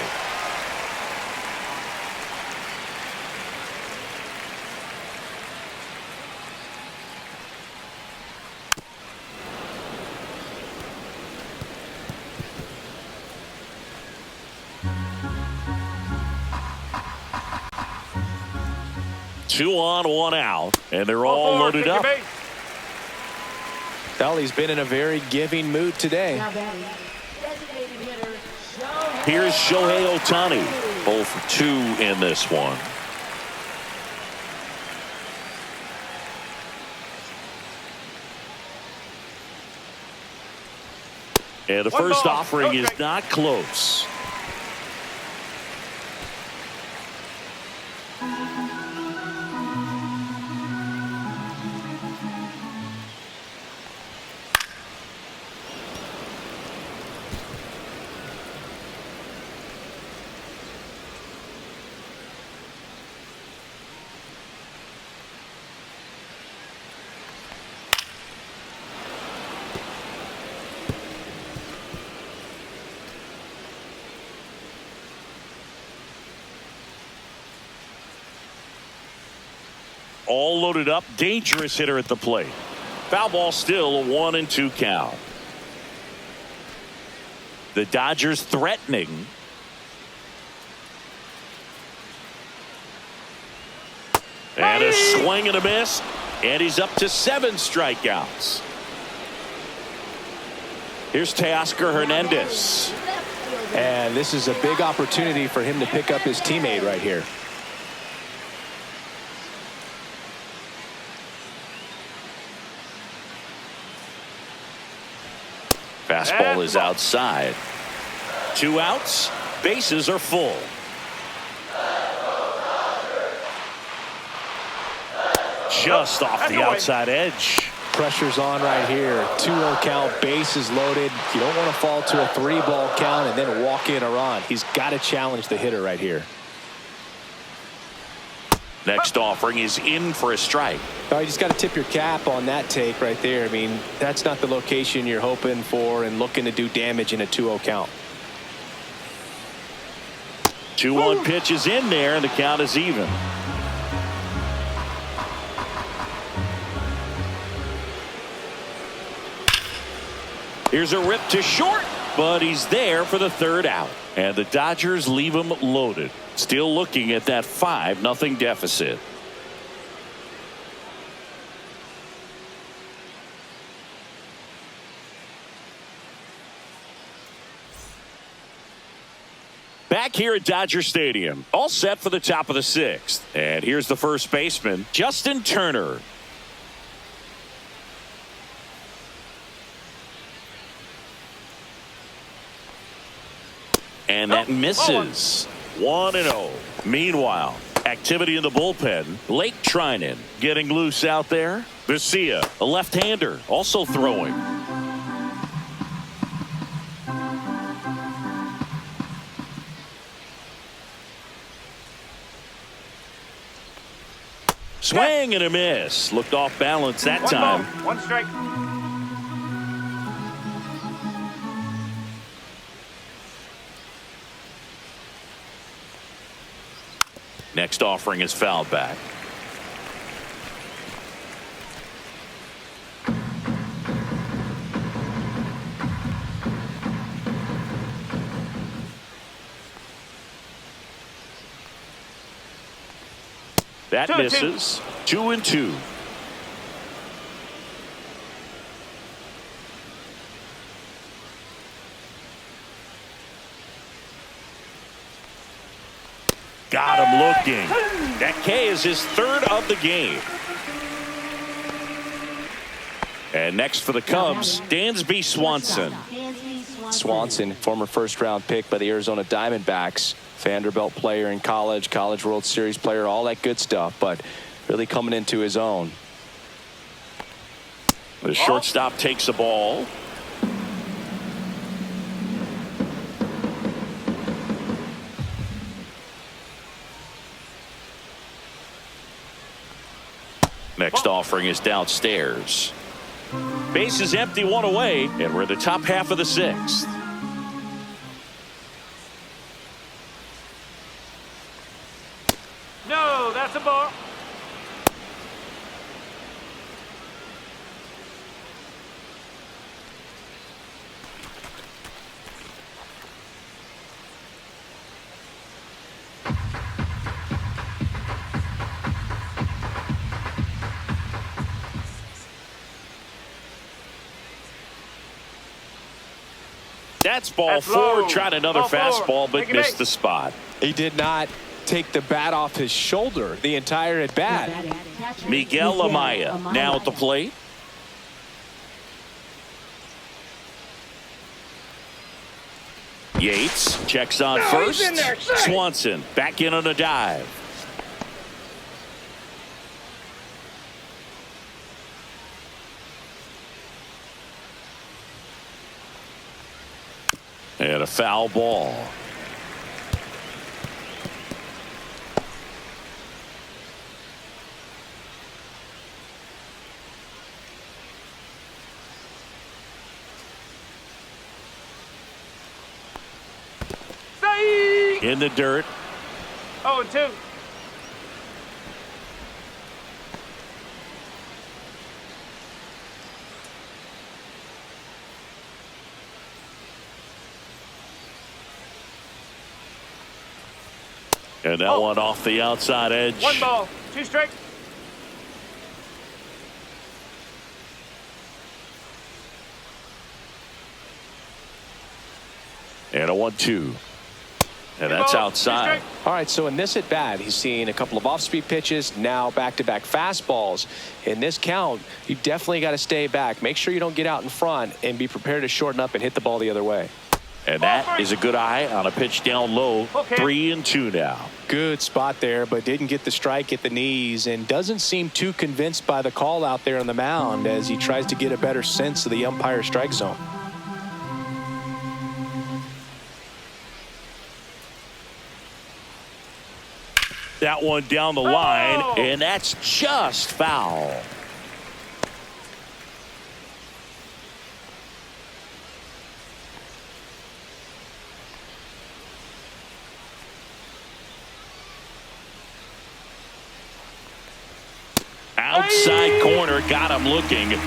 Two on, 1 out, and they're all loaded up. Well, he's been in a very giving mood today. Now batting, designated hitter, Shohei. Here's Shohei Ohtani, 0 for 2 in this one. And the first offering is not close. all loaded up. Dangerous hitter at the plate. Foul ball, still a 1-2 count. The Dodgers threatening. And a swing and a miss. And he's up to 7 strikeouts. Here's Teoscar Hernandez. And this is a big opportunity for him to pick up his teammate right here. Fastball is outside. 2 outs. Bases are full. Just off the outside edge. Pressure's on right here. 2-0 count, bases loaded. You don't want to fall to a 3-ball count and then walk in a run. He's got to challenge the hitter right here. Next offering is in for a strike. You just got to tip your cap on that take right there. I mean, that's not the location you're hoping for and looking to do damage in a 2-0 count. 2-1 pitch is in there, and the count is even. Here's a rip to short, but he's there for the 3rd out. And the Dodgers leave him loaded. Still looking at that 5-0 deficit. Back here at Dodger Stadium, all set for the top of the 6th. And here's the first baseman, Justin Turner. And that misses. 1-0. Meanwhile, activity in the bullpen. Blake Trinan getting loose out there. Garcia, a left-hander, also throwing. Swing and a miss. Looked off balance that time. 1 strike. Next offering is fouled back. That misses. 2-2. Got him looking. That K is his 3rd of the game. And next for the Cubs, Dansby Swanson. Swanson, former 1st-round pick by the Arizona Diamondbacks. Vanderbilt player in college, College World Series player, all that good stuff, but really coming into his own. The shortstop takes a ball. Next offering is downstairs. Base is empty, 1 away, and we're in the top half of the 6th. No, that's a ball. That's ball 4. Tried another fastball, but missed the spot. He did not take the bat off his shoulder the entire at bat. Miguel Amaya now at the plate. Yates checks on first. Swanson back in on a dive. And a foul ball. In the dirt. 0-2. And that one off the outside edge. 1 ball, 2 strikes. And a 1-2. And that's outside. All right, so in this at bat, he's seen a couple of off-speed pitches, now back-to-back fastballs. In this count, you definitely got to stay back. Make sure you don't get out in front and be prepared to shorten up and hit the ball the other way. And that is a good eye on a pitch down low. 3-2 now. Good spot there, but didn't get the strike at the knees and doesn't seem too convinced by the call out there on the mound as he tries to get a better sense of the umpire strike zone. That one down the line, and that's just foul. Outside corner, got him looking.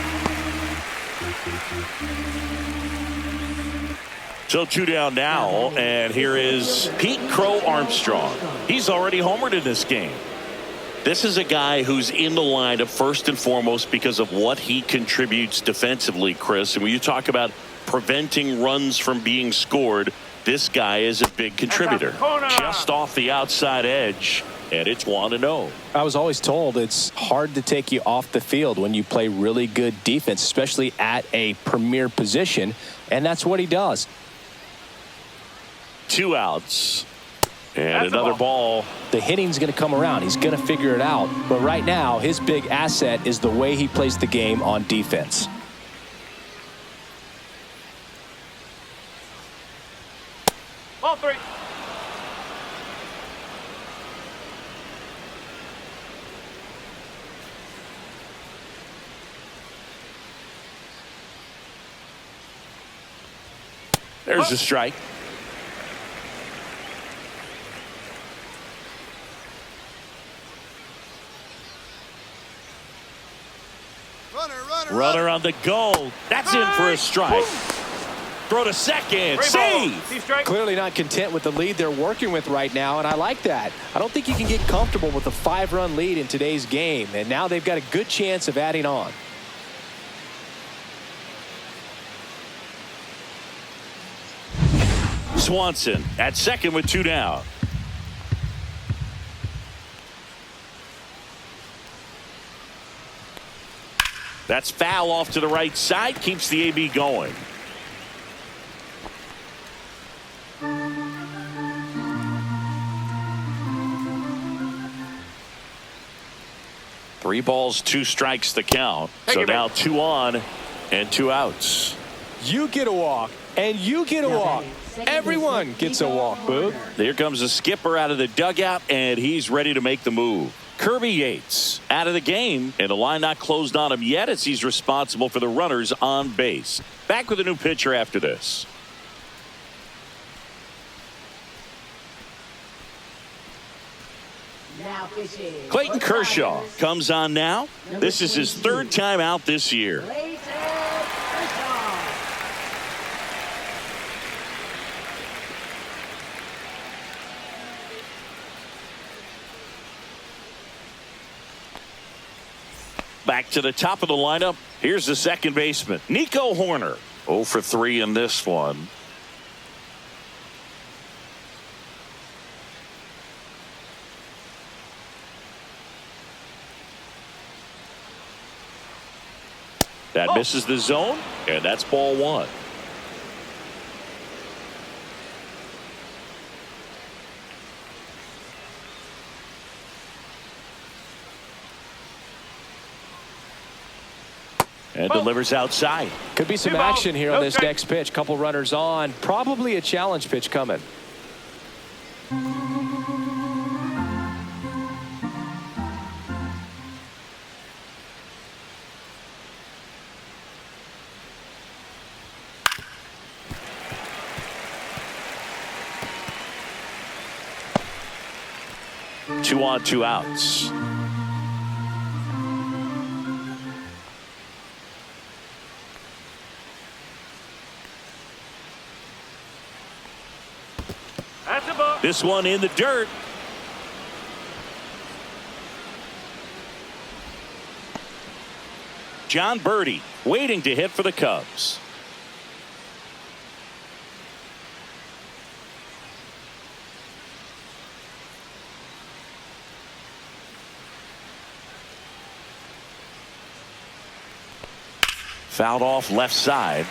So 2 down now, and here is Pete Crow Armstrong. He's already homered in this game. This is a guy who's in the lineup first and foremost because of what he contributes defensively, Chris. And when you talk about preventing runs from being scored, this guy is a big contributor. Just off the outside edge, and it's 1-0. I was always told it's hard to take you off the field when you play really good defense, especially at a premier position, and that's what he does. 2 outs. And another ball. The hitting's going to come around. He's going to figure it out. But right now, his big asset is the way he plays the game on defense. Ball 3. There's a strike. Runner on the go. That's in for a strike. Throw to second. Save. Clearly not content with the lead they're working with right now, and I like that. I don't think you can get comfortable with a 5-run lead in today's game, and now they've got a good chance of adding on. Swanson at second with 2 down. That's foul off to the right side. Keeps the AB going. Three balls, 2 strikes the count. So now 2 on and 2 outs. You get a walk, and you get a walk. Everyone gets a walk, Boog. Here comes the skipper out of the dugout, and he's ready to make the move. Kirby Yates out of the game, and the line not closed on him yet as he's responsible for the runners on base. Back with a new pitcher after this. Clayton Kershaw comes on now. This is his 3rd time out this year. Back to the top of the lineup. Here's the second baseman, Nico Horner. 0 for 3 in this one. That misses the zone, and that's ball 1. And delivers outside. Could be some action here on this next pitch. Couple runners on. Probably a challenge pitch coming. Two on, 2 outs. This one in the dirt. John Birdie waiting to hit for the Cubs. Fouled off left side.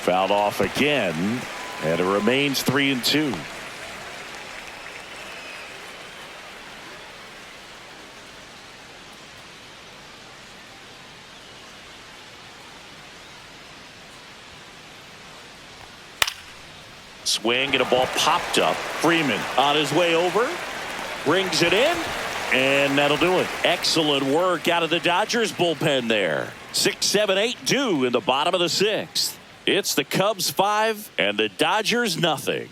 Fouled off again, and it remains 3-2. Swing and a ball popped up. Freeman on his way over, brings it in, and that'll do it. Excellent work out of the Dodgers bullpen there. 6, 7, 8 due in the bottom of the 6th. It's the Cubs 5 and the Dodgers nothing.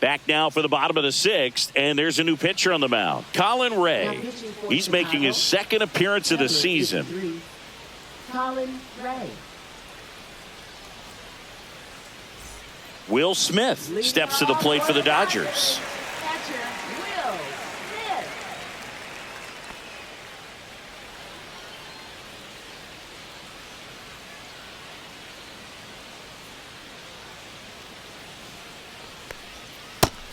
Back now for the bottom of the 6th, and there's a new pitcher on the mound. Colin Ray. He's making his second appearance of the season. Colin Ray. Will Smith steps to the plate for the Dodgers. Catcher Will Smith.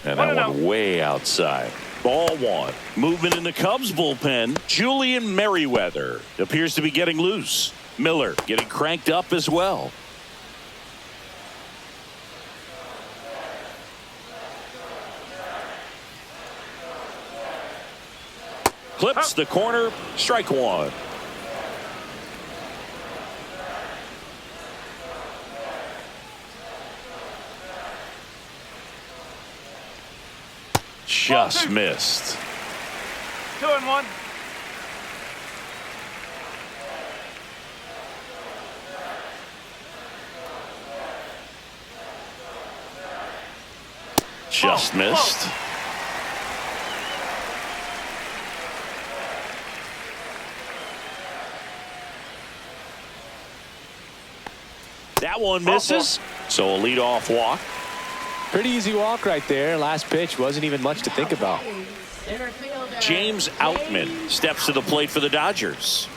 And that one way outside. Ball 1. Movement in the Cubs bullpen. Julian Merriweather appears to be getting loose. Miller getting cranked up as well. Clips the corner. Strike 1. Just missed. 2-1. Just missed. That one misses. So a leadoff walk. Pretty easy walk right there. Last pitch wasn't even much to think about. Center fielder James Outman steps to the plate for the Dodgers.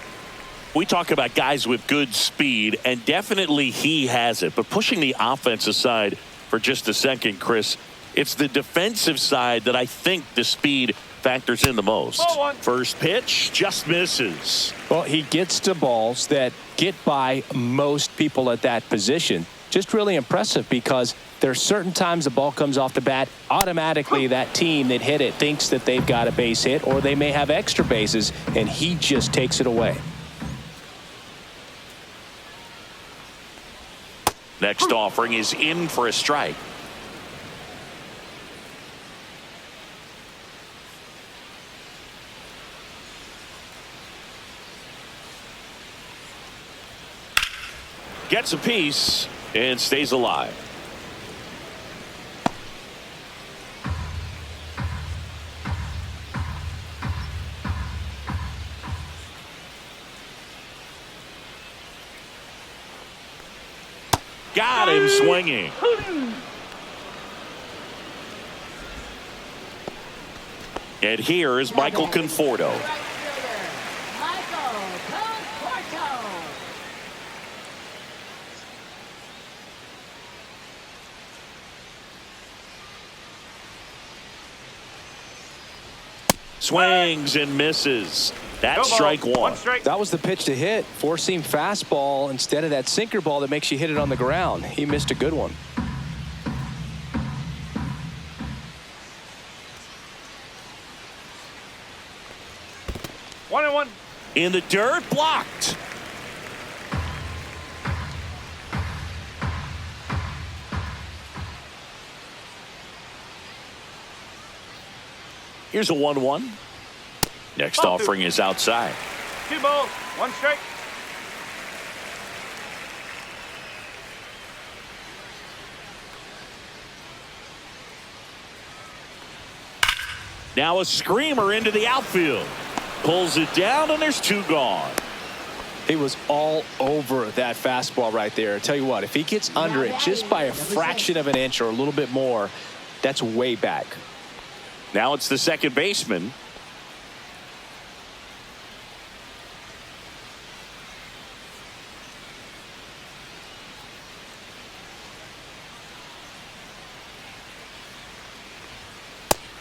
We talk about guys with good speed, and definitely he has it. But pushing the offense aside for just a second, Chris, it's the defensive side that I think the speed factors in the most. First pitch just misses. Well, he gets to balls that get by most people at that position. Just really impressive because there's certain times the ball comes off the bat, automatically that team that hit it thinks that they've got a base hit, or they may have extra bases, and he just takes it away. Next offering is in for a strike. Gets a piece and stays alive. Got him swinging. And here is Michael Conforto. right fielder Michael Conforto. Swings and misses. That's strike 1. Strike. That was the pitch to hit. Four-seam fastball instead of that sinker ball that makes you hit it on the ground. He missed a good one. 1-1. In the dirt, blocked. Here's a 1-1. Next offering is outside. 2 balls, 1 strike. Now a screamer into the outfield. Pulls it down, and there's 2 gone. He was all over that fastball right there. I tell you what, if he gets under it just by a fraction of an inch or a little bit more, that's way back. Now it's the second baseman.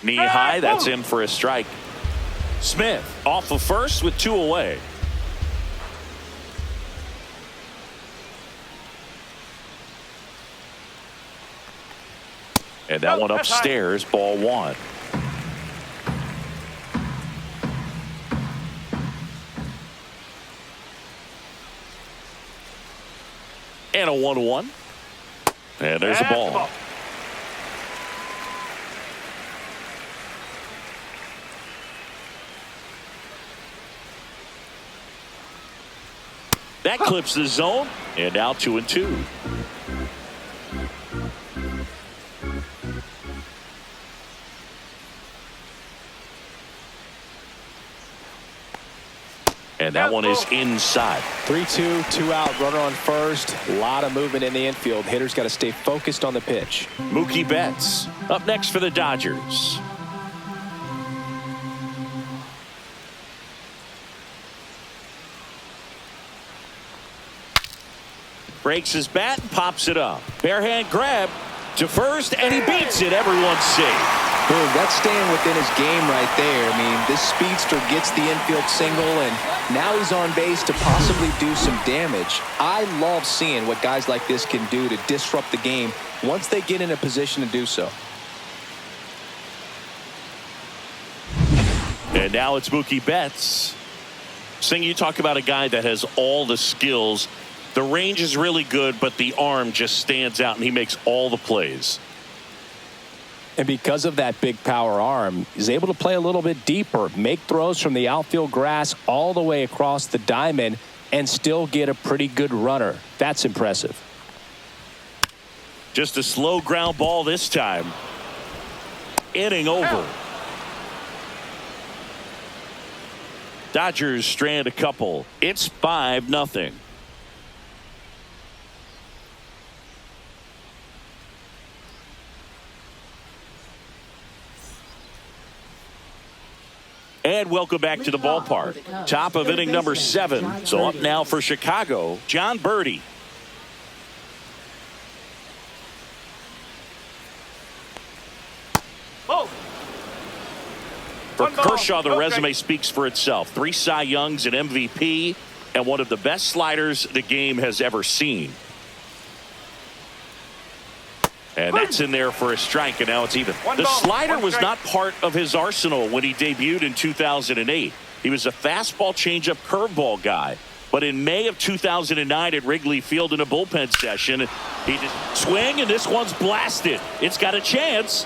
Knee high, that's in for a strike. Smith off of first with 2 away. And that one upstairs, ball 1. And a 1-1. And there's a ball. That clips the zone, and now 2-2. And that one is inside. 3-2, 2 out, runner on first. A lot of movement in the infield. Hitter's got to stay focused on the pitch. Mookie Betts up next for the Dodgers. Breaks his bat and pops it up. Barehand grab to first, and he beats it. Everyone's safe. Boom, that's staying within his game right there. I mean, this speedster gets the infield single, and now he's on base to possibly do some damage. I love seeing what guys like this can do to disrupt the game once they get in a position to do so. And now it's Mookie Betts. Sing, you talk about a guy that has all the skills. The range is really good, but the arm just stands out, and he makes all the plays. And because of that big power arm, he's able to play a little bit deeper, make throws from the outfield grass all the way across the diamond, and still get a pretty good runner. That's impressive. Just a slow ground ball this time. Inning over. Dodgers strand a couple. It's 5-0. And welcome back to the ballpark. Top of inning number 7. So up now for Chicago, John Birdie. For Kershaw, the resume speaks for itself. 3 Cy Youngs, an MVP, and one of the best sliders the game has ever seen. And that's in there for a strike, and now it's even. The slider was not part of his arsenal when he debuted in 2008. He was a fastball, changeup, curveball guy. But in May of 2009 at Wrigley Field in a bullpen session, he did swing, and this one's blasted. It's got a chance.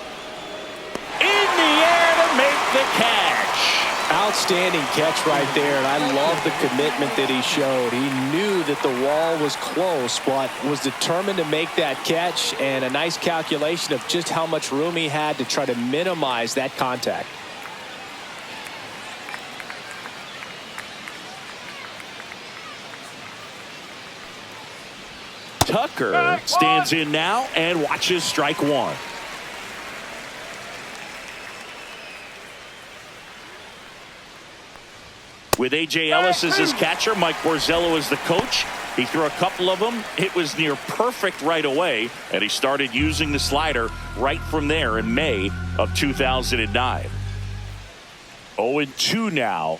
In the air to make the catch. Outstanding catch right there, and I love the commitment that he showed. He knew that the wall was close, but was determined to make that catch, and a nice calculation of just how much room he had to try to minimize that contact. Tucker stands in now and watches strike 1. With A.J. Ellis as his catcher, Mike Borzello as the coach. He threw a couple of them. It was near perfect right away, and he started using the slider right from there in May of 2009. 0-2 now.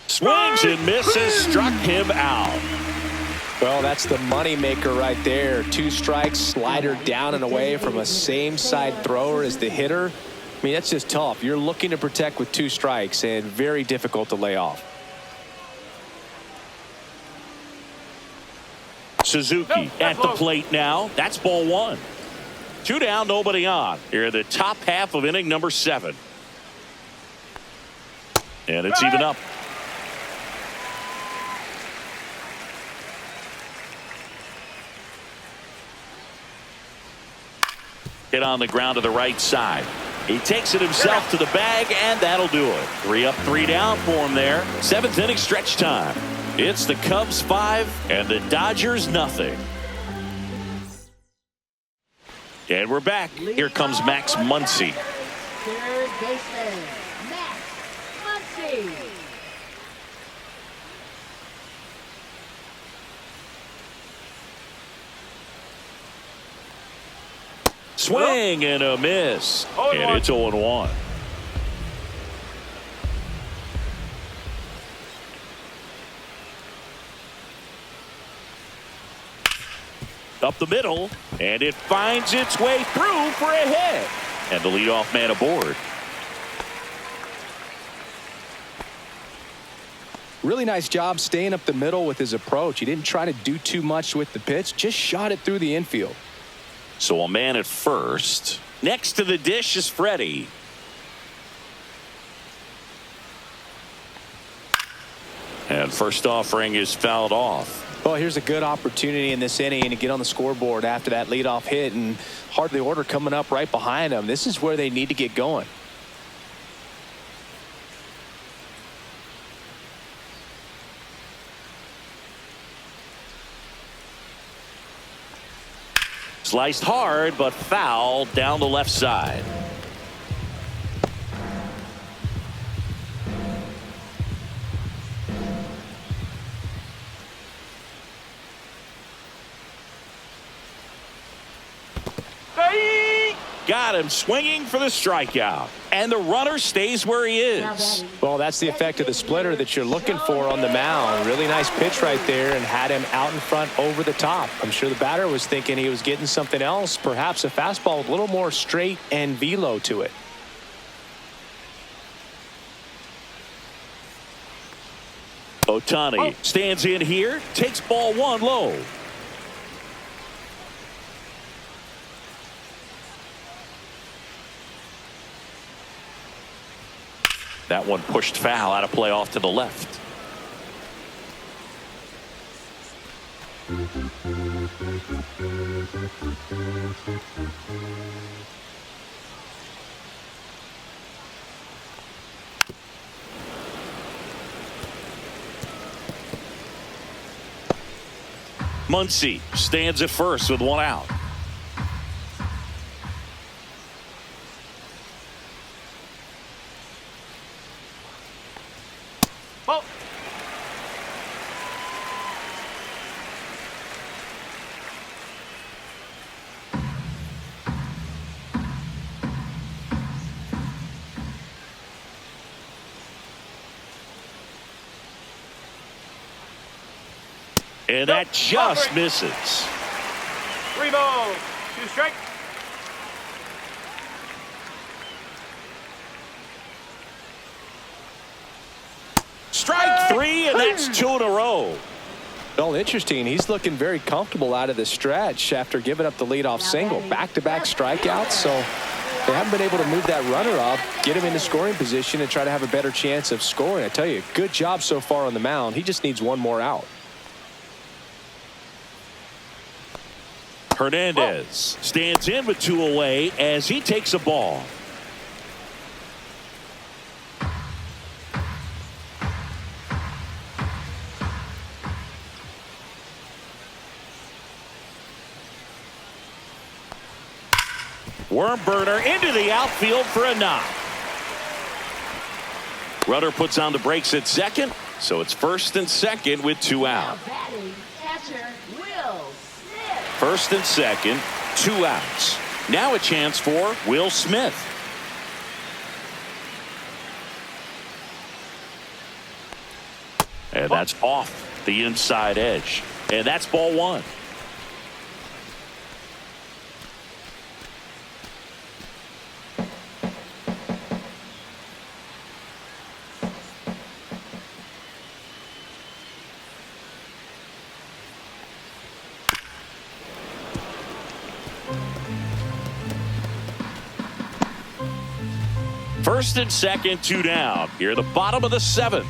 Swings and misses, struck him out. Well, that's the money maker right there. 2 strikes, slider down and away from a same side thrower as the hitter. I mean, that's just tough. You're looking to protect with 2 strikes, and very difficult to lay off. Suzuki at the plate now. That's ball 1. 2 down, nobody on. Here, the top half of inning number 7. And it's even up. Hit on the ground to the right side. He takes it himself to the bag, and that'll do it. 3 up, 3 down for him there. 7th inning stretch time. It's the Cubs 5 and the Dodgers nothing. And we're back. Here comes Max Muncy. Third baseman, Max Muncy. Swing and a miss. And it's 0-1. Up the middle, and it finds its way through for a hit. And the leadoff man aboard. Really nice job staying up the middle with his approach. He didn't try to do too much with the pitch, just shot it through the infield. So a man at first. Next to the dish is Freddie. And first offering is fouled off. Well, here's a good opportunity in this inning to get on the scoreboard after that leadoff hit, and hardly order coming up right behind them. This is where they need to get going. Sliced hard, but foul down the left side. Got him swinging for the strikeout. And the runner stays where he is. Well, that's the effect of the splitter that you're looking for on the mound. Really nice pitch right there and had him out in front over the top. I'm sure the batter was thinking he was getting something else, perhaps a fastball with a little more straight and velo to it. Ohtani stands in here, takes ball 1 low. That one pushed foul, out of play off to the left. Muncy stands at first with 1 out. And that just misses. 3 balls, 2 strikes. Strike 3, and that's 2 in a row. Well, interesting. He's looking very comfortable out of the stretch after giving up the leadoff single. Back-to-back strikeouts, so they haven't been able to move that runner up, get him into scoring position, and try to have a better chance of scoring. I tell you, good job so far on the mound. He just needs 1 more out. Hernandez stands in with 2 away as he takes a ball. Worm burner into the outfield for a knock. Runner puts on the brakes at second, so it's first and second with 2 out. First and second, 2 outs. Now a chance for Will Smith. And that's off the inside edge. And that's ball 1. First and second, 2 down. Here at the bottom of the 7th.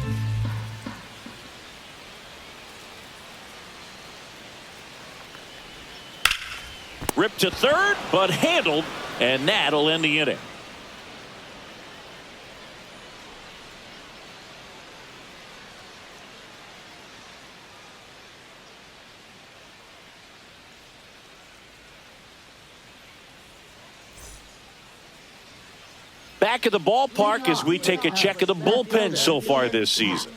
Ripped to third, but handled, and that'll end the inning. back at the ballpark as we take a check of the bullpen so far this season.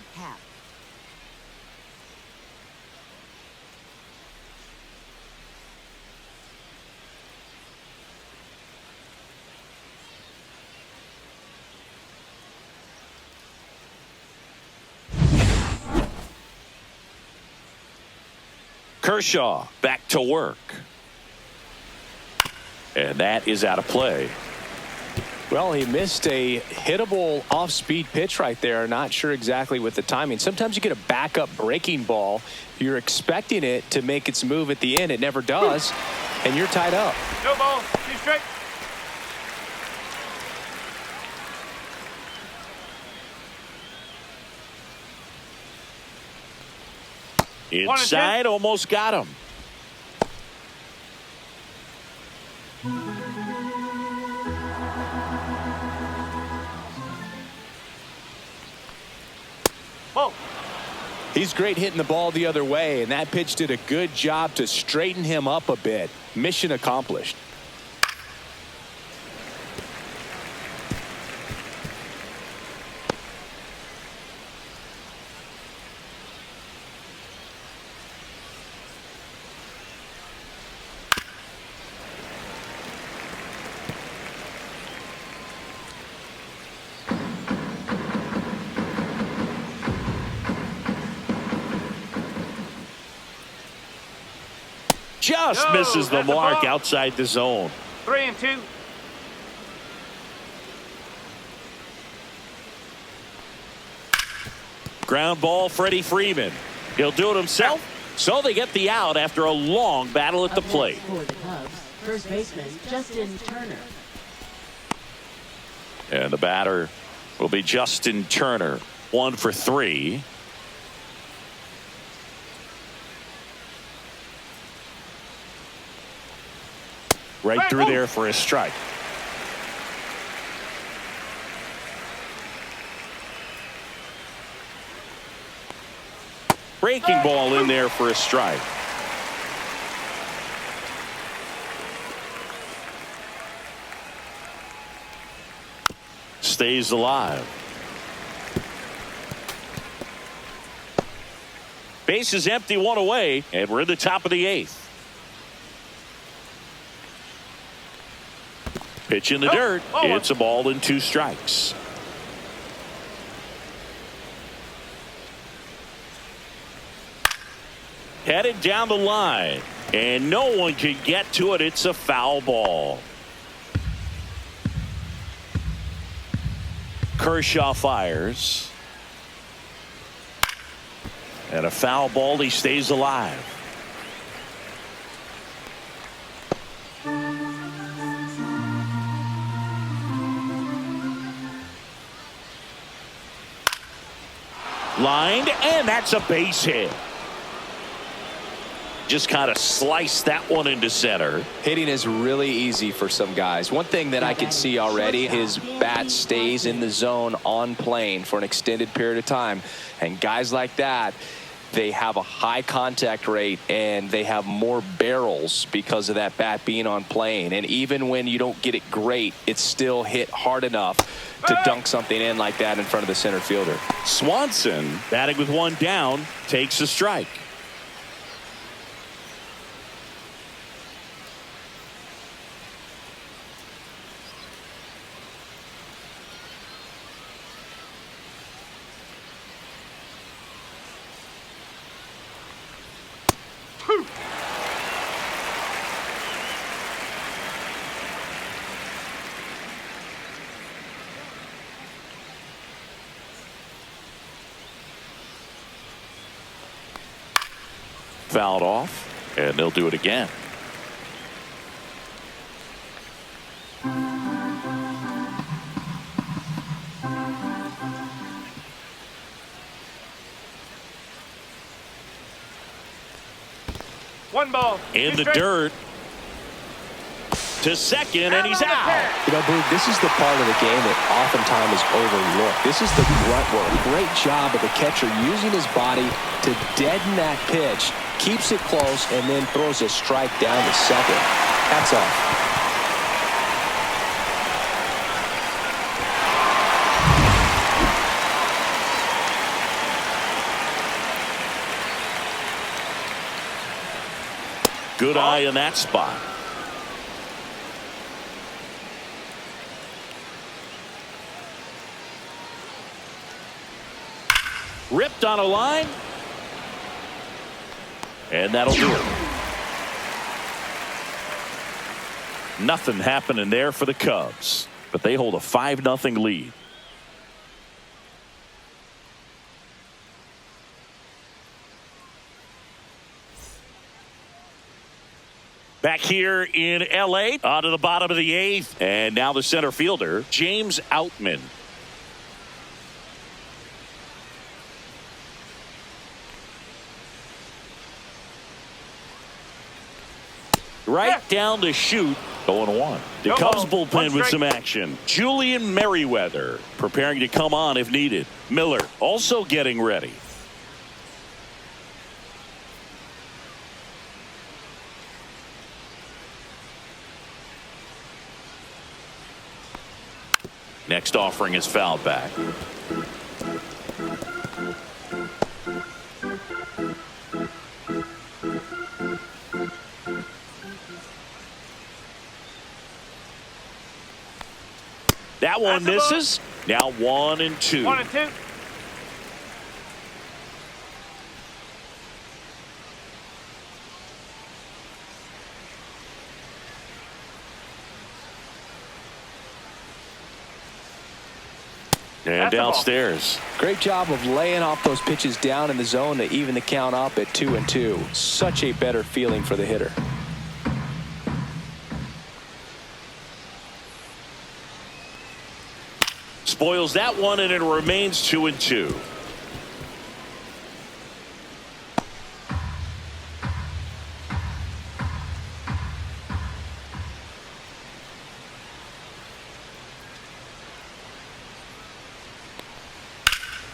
Kershaw back to work. And that is out of play. Well, he missed a hittable off-speed pitch right there. Not sure exactly with the timing. Sometimes you get a backup breaking ball. You're expecting it to make its move at the end. It never does, and you're tied up. No ball, 2 strikes. Inside, almost got him. Whoa. He's great hitting the ball the other way, and that pitch did a good job to straighten him up a bit. Mission accomplished. Just misses the mark outside the zone. 3-2. Ground ball, Freddie Freeman. He'll do it himself, so they get the out after a long battle at the plate. For the Cubs, first baseman Justin Turner. And the batter will be Justin Turner. 1 for 3. Right through there for a strike. Breaking ball in there for a strike. Stays alive. Base is empty, 1 away, and we're in the top of the 8th. Pitch in the dirt. It's a ball and 2 strikes. Headed down the line, and no one can get to it. It's a foul ball. Kershaw fires. And a foul ball. He stays alive. Lined, and that's a base hit. Just kind of sliced that one into center. Hitting is really easy for some guys. One thing that I can see already, his bat stays in the zone on plane for an extended period of time. And guys like that, they have a high contact rate and they have more barrels because of that bat being on plane. And even when you don't get it great, it's still hit hard enough to dunk something in like that in front of the center fielder. Swanson, batting with 1 down, takes a strike. Fouled off, and they'll do it again. One ball. In the dirt. To second, and he's out. You know, Boog, this is the part of the game that oftentimes is overlooked. This is the grunt work. Great job of the catcher using his body to deaden that pitch, keeps it close, and then throws a strike down to second. Hats off. Good eye in that spot. Ripped on a line. And that'll do it. Nothing happening there for the Cubs, but they hold a 5-0 lead. Back here in L.A. on to the bottom of the 8th, and now the center fielder, James Outman. Right down to shoot. 0-1. The Cubs bullpen with some action. Julian Merriweather preparing to come on if needed. Miller also getting ready. Next offering is fouled back. That one misses. Now 1-2. 1-2. And downstairs. Great job of laying off those pitches down in the zone to even the count up at 2-2. Such a better feeling for the hitter. Spoils that one, and it remains 2-2.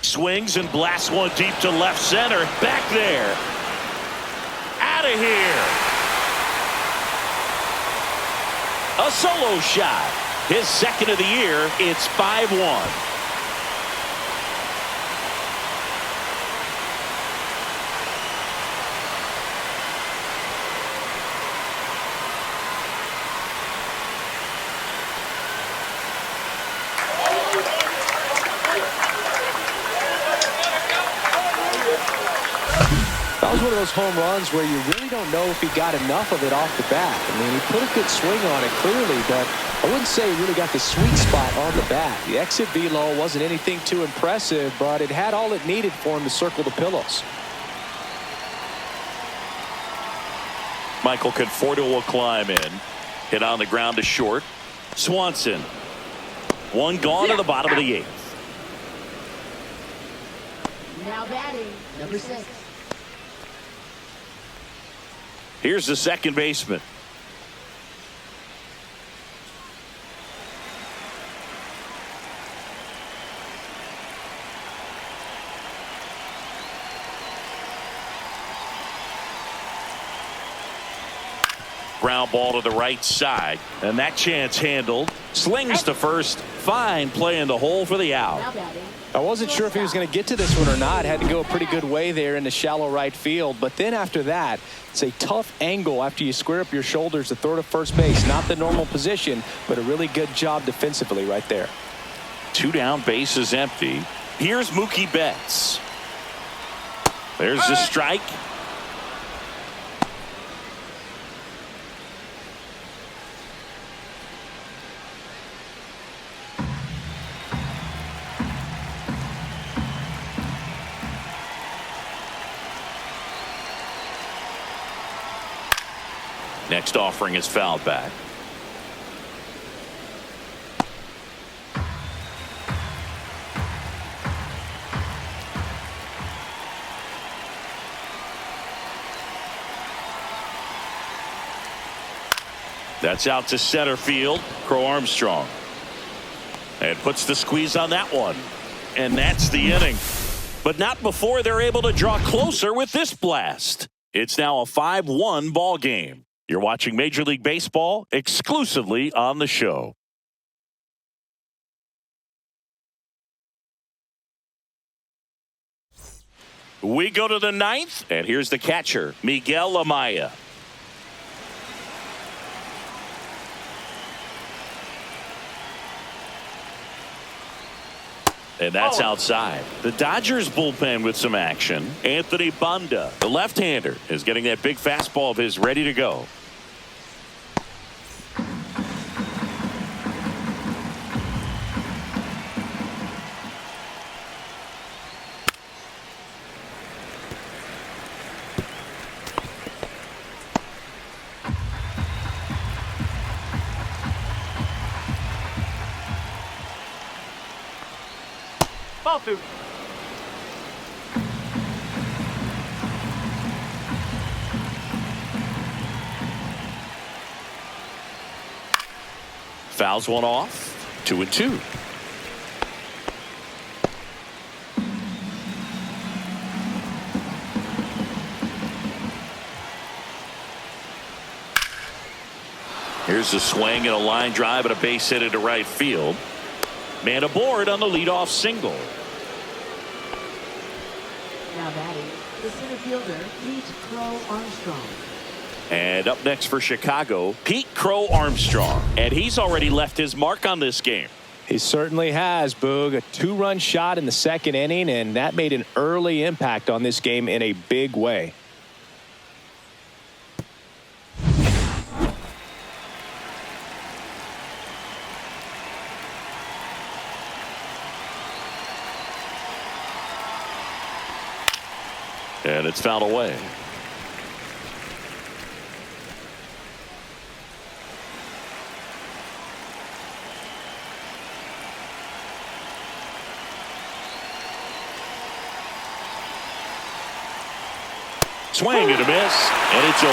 Swings and blasts one deep to left center. Back there. Out of here. A solo shot. His second of the year. It's 5-1. That was one of those home runs where you really don't know if he got enough of it off the bat. I mean, he put a good swing on it clearly, but I wouldn't say he really got the sweet spot on the bat. The exit velo wasn't anything too impressive, but it had all it needed for him to circle the pillows. Michael Conforto will climb in. Hit on the ground to short. Swanson. One gone to the bottom of the 8th. Now batting, number 6. Here's the second baseman. Ground ball to the right side, and that chance handled. Slings to first. Fine play in the hole for the out. Now batting. I wasn't sure if he was going to get to this one or not. Had to go a pretty good way there in the shallow right field. But then after that, it's a tough angle after you square up your shoulders to throw to first base. Not the normal position, but a really good job defensively right there. 2 down, bases empty. Here's Mookie Betts. There's the strike. Next offering is fouled back. That's out to center field. Crow Armstrong. And puts the squeeze on that one. And that's the inning. But not before they're able to draw closer with this blast. It's now a 5-1 ball game. You're watching Major League Baseball exclusively on the show. We go to the 9th, and here's the catcher, Miguel Amaya. And that's Oh. outside. The Dodgers bullpen with some action. Anthony Banda, the left-hander, is getting that big fastball of his ready to go. Ball 2. Fouls one off. 2-2. Here's a swing and a line drive and a base hit into right field. Man aboard on the leadoff single. Now batting, the center fielder, Pete Crow Armstrong. And up next for Chicago, Pete Crow Armstrong. And he's already left his mark on this game. He certainly has, Boog. A 2-run shot in the second inning, and that made an early impact on this game in a big way. And it's fouled away. Swing and a miss, and it's 0-2.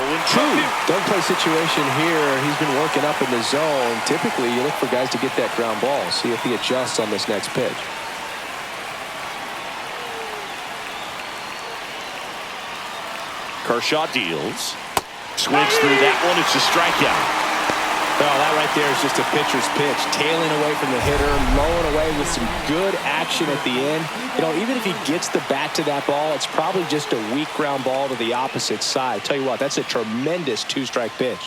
Don't play situation here. He's been working up in the zone. Typically, you look for guys to get that ground ball. See if he adjusts on this next pitch. Kershaw deals. Swings through that one. It's a strikeout. Oh, that right there is just a pitcher's pitch. Tailing away from the hitter, mowing away with some good action at the end. You know, even if he gets the bat to that ball, it's probably just a weak ground ball to the opposite side. Tell you what, that's a tremendous two-strike pitch.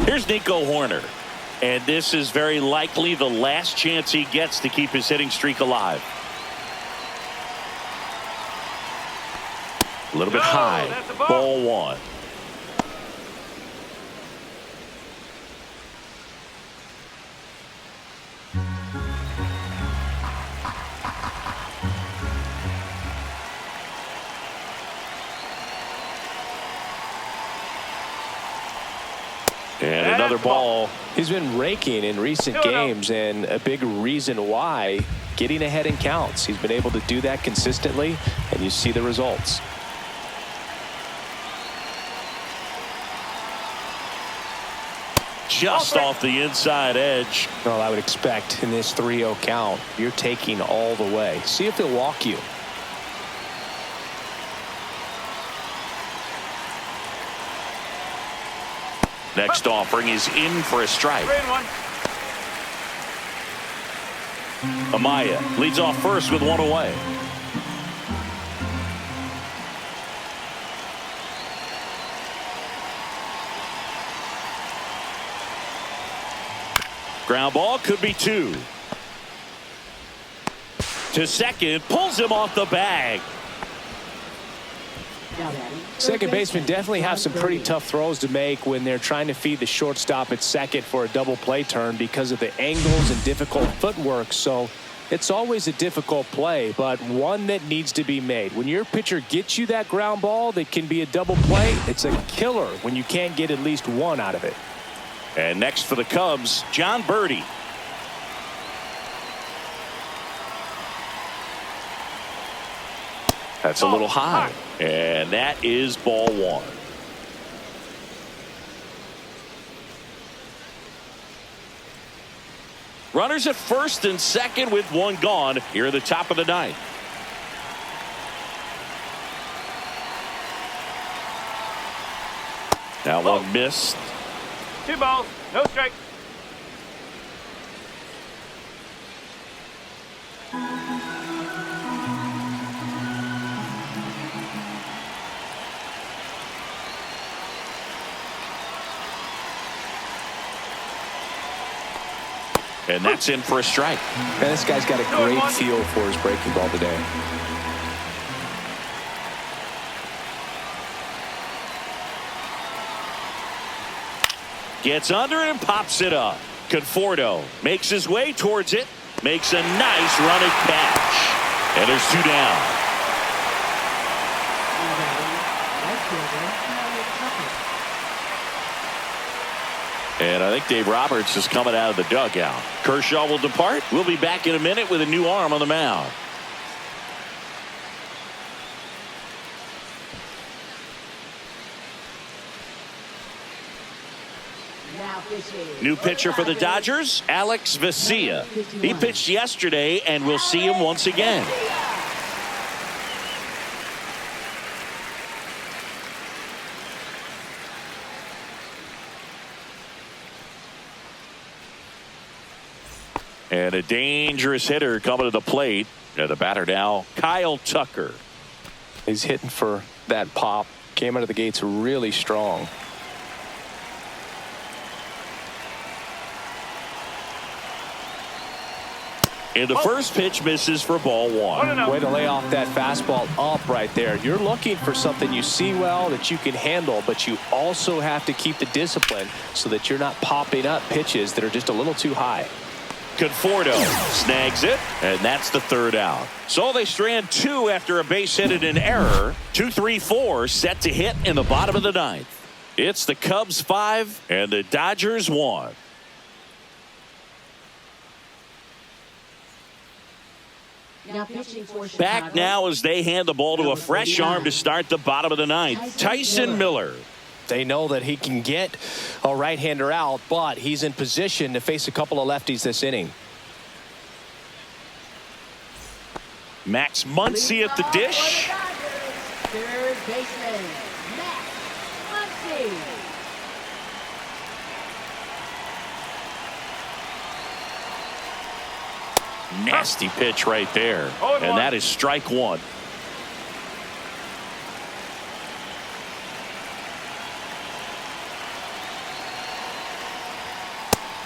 Here's Nico Horner. And this is very likely the last chance he gets to keep his hitting streak alive. A little bit high. That's a ball. Ball 1. And another ball. He's been raking in recent games, and a big reason why, getting ahead in counts. He's been able to do that consistently, and you see the results. Just off the inside edge. Well, I would expect in this 3-0 count, you're taking all the way. See if they'll walk you. Next offering is in for a strike. 3-1. Amaya leads off first with one away. Ground ball, could be 2. To second, pulls him off the bag. Now batting, Second baseman definitely have some pretty tough throws to make when they're trying to feed the shortstop at second for a double play turn because of the angles and difficult footwork. So it's always a difficult play, but one that needs to be made. When your pitcher gets you that ground ball that can be a double play, it's a killer when you can't get at least one out of it. And next for the Cubs, John Birdie. That's a little high. And that is ball 1. Runners at first and second with one gone here at the top of the 9th. Now one missed. 2 balls, no strike. And that's in for a strike. And this guy's got a great feel for his breaking ball today. Gets under it and pops it up. Conforto makes his way towards it. Makes a nice running catch. And there's 2 down. And I think Dave Roberts is coming out of the dugout. Kershaw will depart. We'll be back in a minute with a new arm on the mound. New pitcher for the Dodgers, Alex Vesia. He pitched yesterday, and we'll see him once again. And a dangerous hitter coming to the plate. And the batter now, Kyle Tucker. He's hitting for that pop. Came out of the gates really strong. And the first pitch misses for ball 1. Way to lay off that fastball up right there. You're looking for something you see well that you can handle, but you also have to keep the discipline so that you're not popping up pitches that are just a little too high. Conforto snags it, and that's the 3rd out. So they strand 2 after a base hit and an error. 2-3-4 set to hit in the bottom of the 9th. It's the Cubs 5 and the Dodgers 1. Back now as they hand the ball to a fresh arm to start the bottom of the 9th. Tyson Miller. They know that he can get a right-hander out, but he's in position to face a couple of lefties this inning. Max Muncy at the dish. Third baseman, Max Muncy. Nasty pitch right there. And that is strike 1.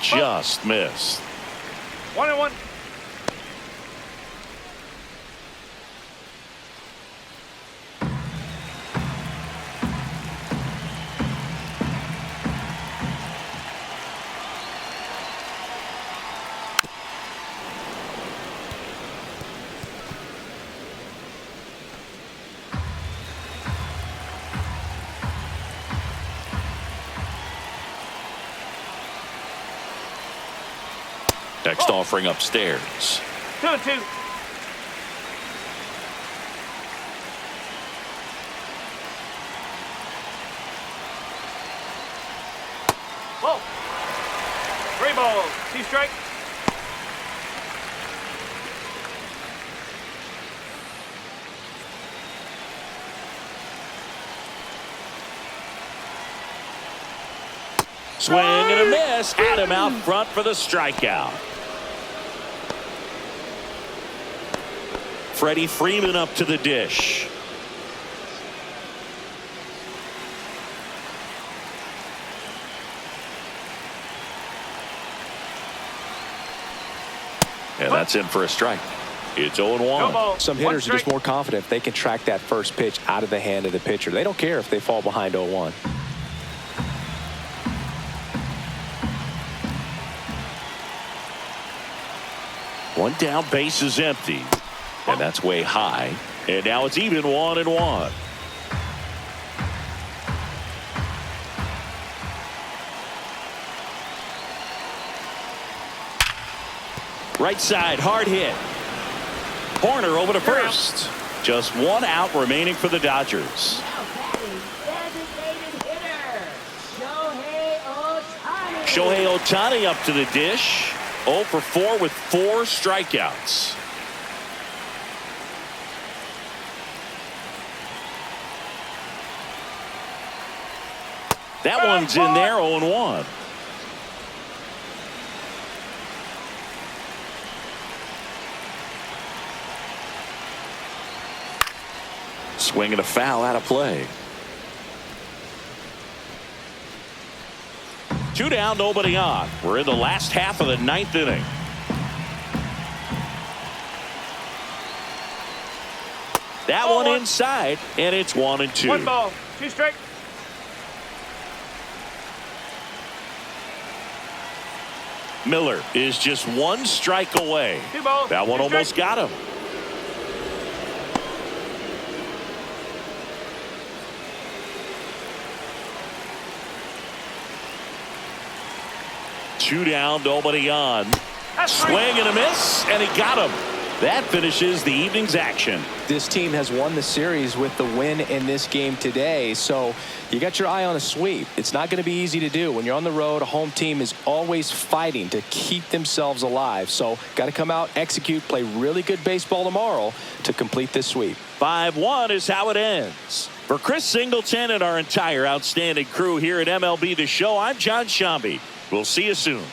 Just missed. 1-1. Next offering upstairs. 2-2. Whoa. 3 balls. 2 strike. Swing and a miss. Adam out front for the strikeout. Freddie Freeman up to the dish. And that's in for a strike. It's 0-1. Some hitters are just more confident if they can track that first pitch out of the hand of the pitcher. They don't care if they fall behind 0-1. One down, base is empty. And that's way high. And now it's even 1-1. Right side, hard hit. Horner over to first. Just 1 out remaining for the Dodgers. Now batting, designated hitter, Shohei Ohtani. Shohei Ohtani up to the dish. 0 for 4 with 4 strikeouts. That one's in there, 0-1. Swing and a foul out of play. 2 down, nobody on. We're in the last half of the 9th inning. That one inside, and it's 1-2. 1 ball, 2 strike. Miller is just 1 strike away. 2 balls. That one 2 almost strike. got him. Two down, nobody on. That's 3. Swing and a miss, and he got him. That finishes the evening's action. This team has won the series with the win in this game today, so you got your eye on a sweep. It's not going to be easy to do. When you're on the road, a home team is always fighting to keep themselves alive. So got to come out, execute, play really good baseball tomorrow to complete this sweep. 5-1 is how it ends. For Chris Singleton and our entire outstanding crew here at MLB The Show, I'm John Shambi. We'll see you soon.